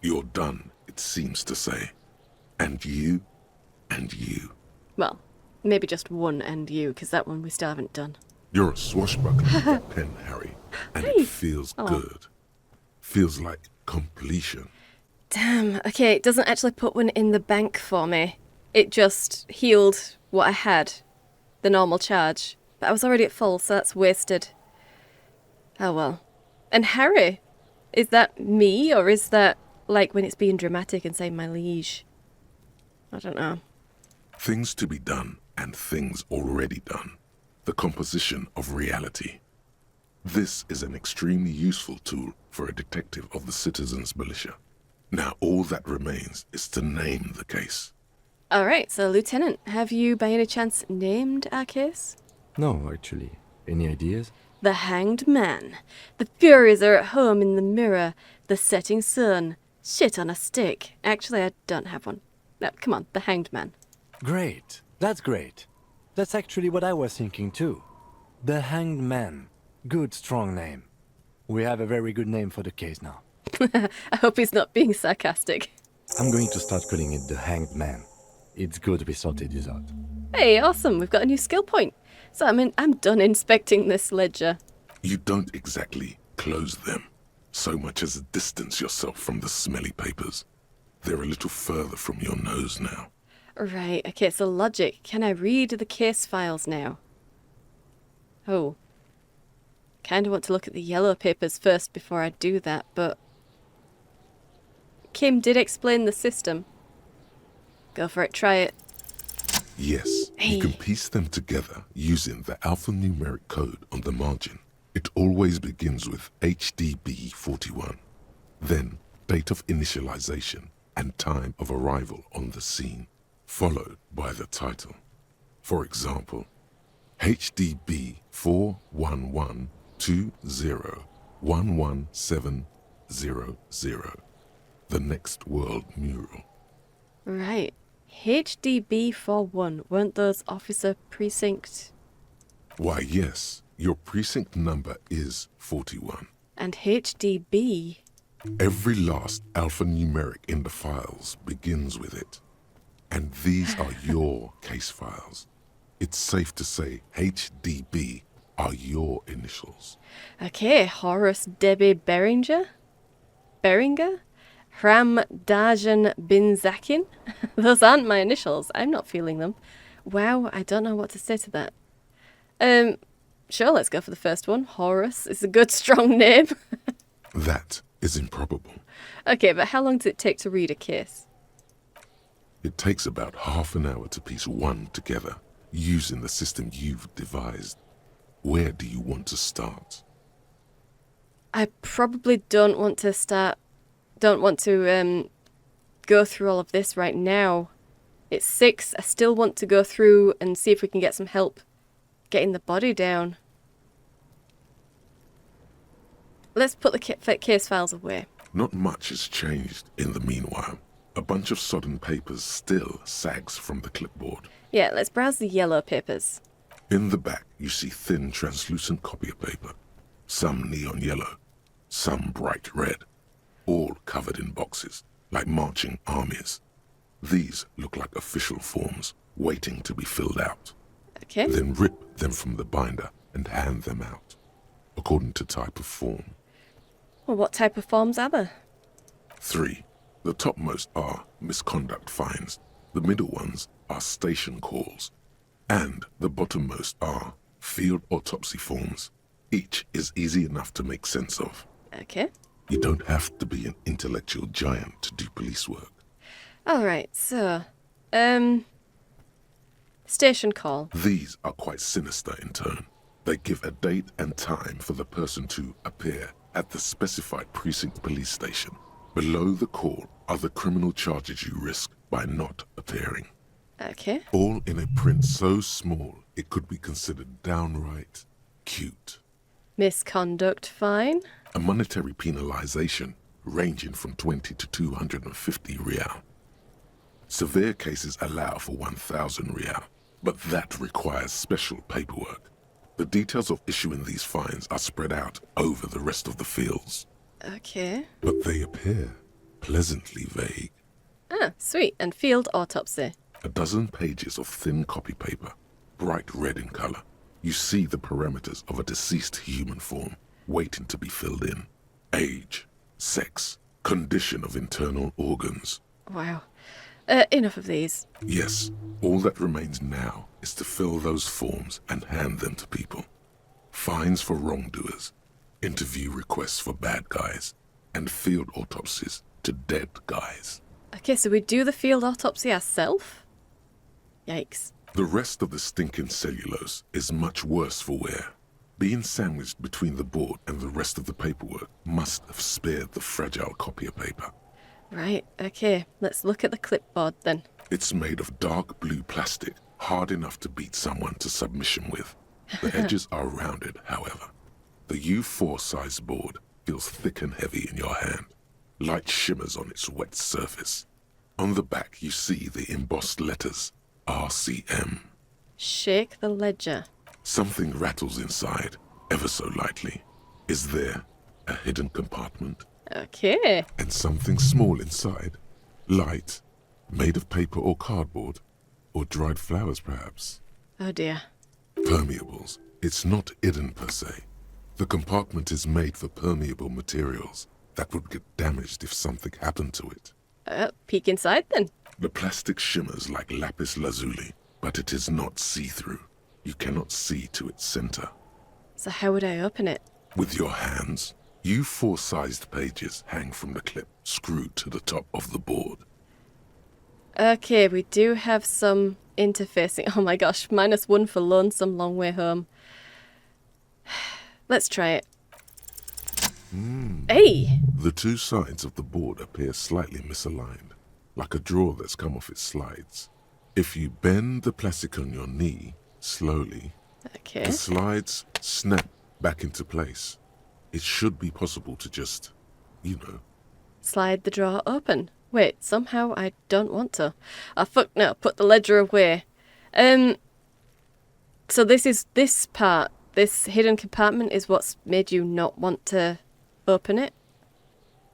You're done, it seems to say. And you, and you. Well, maybe just one and you, because that one we still haven't done. You're a swashbuckler with that pen, Harry, and it feels good. Feels like completion. Damn, okay, it doesn't actually put one in the bank for me. It just healed what I had, the normal charge. But I was already at full, so that's wasted. Oh well. And Harry, is that me, or is that like when it's being dramatic and saying my liege? I don't know. Things to be done and things already done. The composition of reality. This is an extremely useful tool for a detective of the citizens' militia. Now all that remains is to name the case. Alright, so Lieutenant, have you by any chance named our case? No, actually. Any ideas? The Hanged Man. The Furies are at home in the mirror. The Setting Sun. Shit on a stick. Actually, I don't have one. No, come on, The Hanged Man. Great. That's great. That's actually what I was thinking too. The Hanged Man. Good, strong name. We have a very good name for the case now. I hope he's not being sarcastic. I'm going to start calling it the Hanged Man. It's good we sorted this out. Hey, awesome, we've got a new skill point. So I'm done inspecting this ledger. You don't exactly close them, so much as distance yourself from the smelly papers. They're a little further from your nose now. Right, okay, so logic. Can I read the case files now? Oh. Kinda want to look at the yellow papers first before I do that, but Kim did explain the system. Go for it, try it. Yes, you can piece them together using the alphanumeric code on the margin. It always begins with HDB 41, then date of initialization and time of arrival on the scene, followed by the title. For example, HDB 41120111700, the next world mural. Right. HDB 41, weren't those officer precinct? Why, yes, your precinct number is 41. And HDB? Every last alphanumeric in the files begins with it. And these are your case files. It's safe to say HDB are your initials. Okay, Horace Debbie Beringer? Hram Dajan Bin Zakin? Those aren't my initials. I'm not feeling them. Wow, I don't know what to say to that. Sure, let's go for the first one. Horace is a good, strong name. That is improbable. Okay, but how long does it take to read a case? It takes about half an hour to piece one together, using the system you've devised. Where do you want to start? I probably don't want to go through all of this right now. It's 6. I still want to go through and see if we can get some help getting the body down. let's put the case files away. Not much has changed in the meanwhile. A bunch of sodden papers still sags from the clipboard. Yeah, let's browse the yellow papers. In the back, you see thin, translucent copier paper. Some neon yellow, some bright red, all covered in boxes, like marching armies. These look like official forms, waiting to be filled out. Okay. Then rip them from the binder and hand them out, according to type of form. Well, what type of forms are there? 3. The topmost are misconduct fines. The middle ones are station calls. And the bottommost are field autopsy forms. Each is easy enough to make sense of. Okay. You don't have to be an intellectual giant to do police work. Alright, so, station call. These are quite sinister in tone. They give a date and time for the person to appear at the specified precinct police station. Below the call are the criminal charges you risk by not appearing. Okay. All in a print so small it could be considered downright cute. Misconduct fine. A monetary penalization ranging from 20 to 250 real. Severe cases allow for 1,000 real, but that requires special paperwork. The details of issuing these fines are spread out over the rest of the fields. Okay. But they appear pleasantly vague. Ah, sweet. And field autopsy. A dozen pages of thin copy paper, bright red in color. You see the parameters of a deceased human form waiting to be filled in. Age, sex, condition of internal organs. Wow. Enough of these. Yes, all that remains now is to fill those forms and hand them to people. Fines for wrongdoers, interview requests for bad guys, and field autopsies to dead guys. Okay, so we do the field autopsy ourselves? Yikes. The rest of the stinking cellulose is much worse for wear. Being sandwiched between the board and the rest of the paperwork must have spared the fragile copier paper. Right, okay. Let's look at the clipboard then. It's made of dark blue plastic, hard enough to beat someone to submission with. The edges are rounded, however. The U4 size board feels thick and heavy in your hand. Light shimmers on its wet surface. On the back you see the embossed letters, RCM. Shake the ledger. Something rattles inside, ever so lightly. Is there a hidden compartment? Okay. And something small inside, light, made of paper or cardboard, or dried flowers perhaps. Oh dear. Permeables. It's not hidden per se. The compartment is made for permeable materials that would get damaged if something happened to it. Peek inside then. The plastic shimmers like lapis lazuli, but it is not see-through. You cannot see to its center. So how would I open it? With your hands. U4-sized pages hang from the clip screwed to the top of the board. Okay, we do have some interfacing. Oh my gosh, -1 for lonesome long way home. Let's try it. Hey! The two sides of the board appear slightly misaligned, like a drawer that's come off its slides. If you bend the plastic on your knee slowly, Okay. the slides snap back into place. It should be possible to just, Slide the drawer open. Wait, somehow I don't want to. Oh, fuck no, put the ledger away. So this part, this hidden compartment is what's made you not want to open it?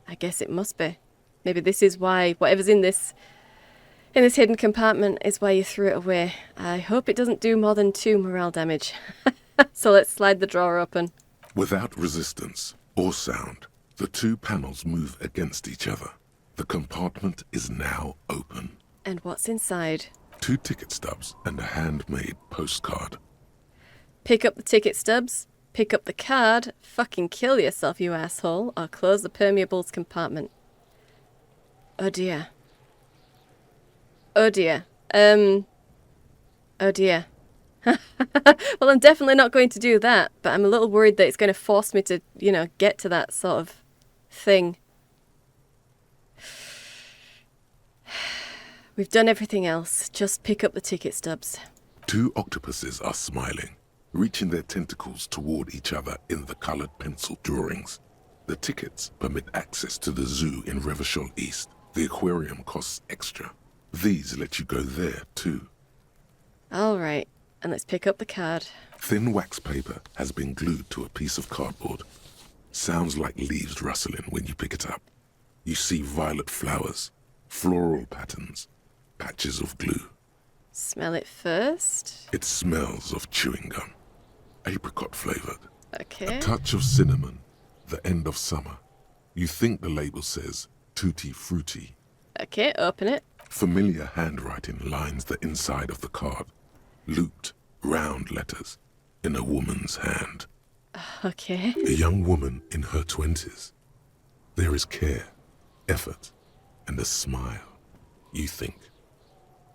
I guess it must be. Maybe this is why whatever's in this hidden compartment is why you threw it away. I hope it doesn't do more than 2 morale damage. So let's slide the drawer open. Without resistance or sound, the two panels move against each other. The compartment is now open. And what's inside? 2 ticket stubs and a handmade postcard. Pick up the ticket stubs, pick up the card, fucking kill yourself, you asshole, or close the permeables compartment. Oh dear. Oh dear. Oh dear. Well, I'm definitely not going to do that, but I'm a little worried that it's going to force me to, get to that sort of thing. We've done everything else. Just pick up the ticket stubs. 2 octopuses are smiling, reaching their tentacles toward each other in the colored pencil drawings. The tickets permit access to the zoo in Revachol East. The aquarium costs extra. These let you go there too. Alright, and let's pick up the card. Thin wax paper has been glued to a piece of cardboard. Sounds like leaves rustling when you pick it up. You see violet flowers, floral patterns, patches of glue. Smell it first. It smells of chewing gum, apricot flavored. Okay. A touch of cinnamon, the end of summer. You think the label says tutti frutti. Okay, open it. Familiar handwriting lines the inside of the card. Looped, round letters in a woman's hand. Okay. A young woman in her 20s. There is care, effort, and a smile, you think.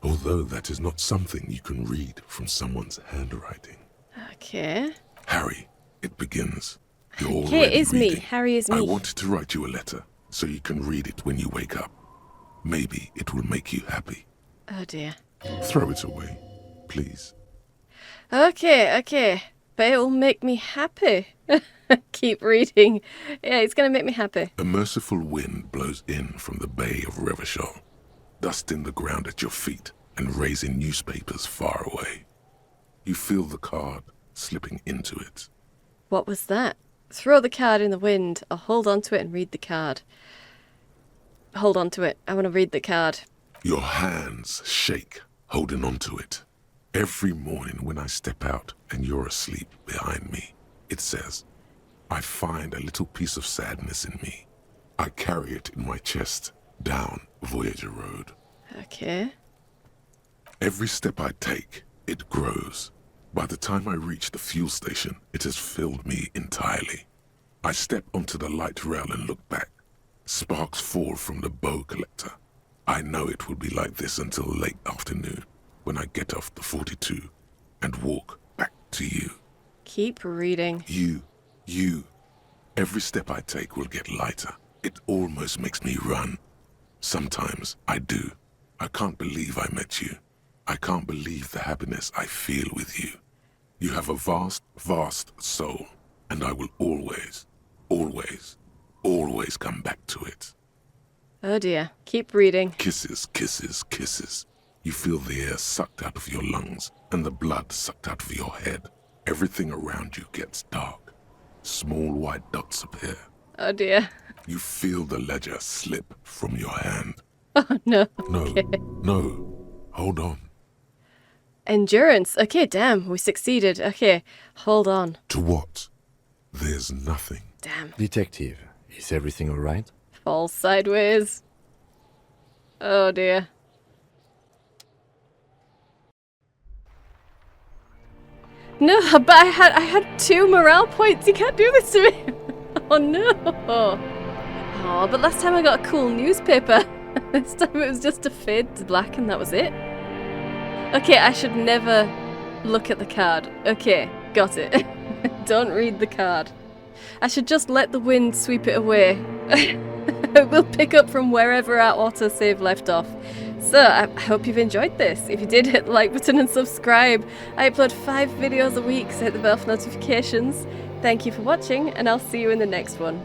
Although that is not something you can read from someone's handwriting. Okay. Harry, it begins. You're Okay, already it is me. reading. Harry is me. I wanted to write you a letter so you can read it when you wake up. Maybe it will make you happy. Oh dear. Throw it away, please. Okay. But it will make me happy. Keep reading. Yeah, it's going to make me happy. A merciful wind blows in from the bay of Revachol, dusting the ground at your feet and raising newspapers far away. You feel the card slipping into it. What was that? Throw the card in the wind, or hold on to it and read the card. Hold on to it. I want to read the card. Your hands shake, holding on to it. Every morning when I step out and you're asleep behind me, it says, I find a little piece of sadness in me. I carry it in my chest down Voyager Road. Okay. Every step I take, it grows. By the time I reach the fuel station, it has filled me entirely. I step onto the light rail and look back. Sparks fall from the bow collector. I know it will be like this until late afternoon, when I get off the 42 and walk back to you. Keep reading. You. Every step I take will get lighter. It almost makes me run. Sometimes I do. I can't believe I met you. I can't believe the happiness I feel with you. You have a vast, vast soul, and I will always, always, always come back to it. Oh dear. Keep reading. Kisses, kisses, kisses. You feel the air sucked out of your lungs and the blood sucked out of your head. Everything around you gets dark. Small white dots appear. Oh dear. You feel the ledger slip from your hand. Oh no. No, Okay. no, hold on. Endurance. Okay, damn. We succeeded. Okay. Hold on. To what? There's nothing. Damn. Detective, is everything all right? Fall sideways. Oh dear. No, but I had 2 morale points. You can't do this to me. Oh no. Oh, but last time I got a cool newspaper. This time it was just a fade to black and that was it. Okay, I should never look at the card. Okay, got it. Don't read the card. I should just let the wind sweep it away. We'll pick up from wherever our autosave left off. So, I hope you've enjoyed this. If you did, hit the like button and subscribe. I upload 5 videos a week, so hit the bell for notifications. Thank you for watching, and I'll see you in the next one.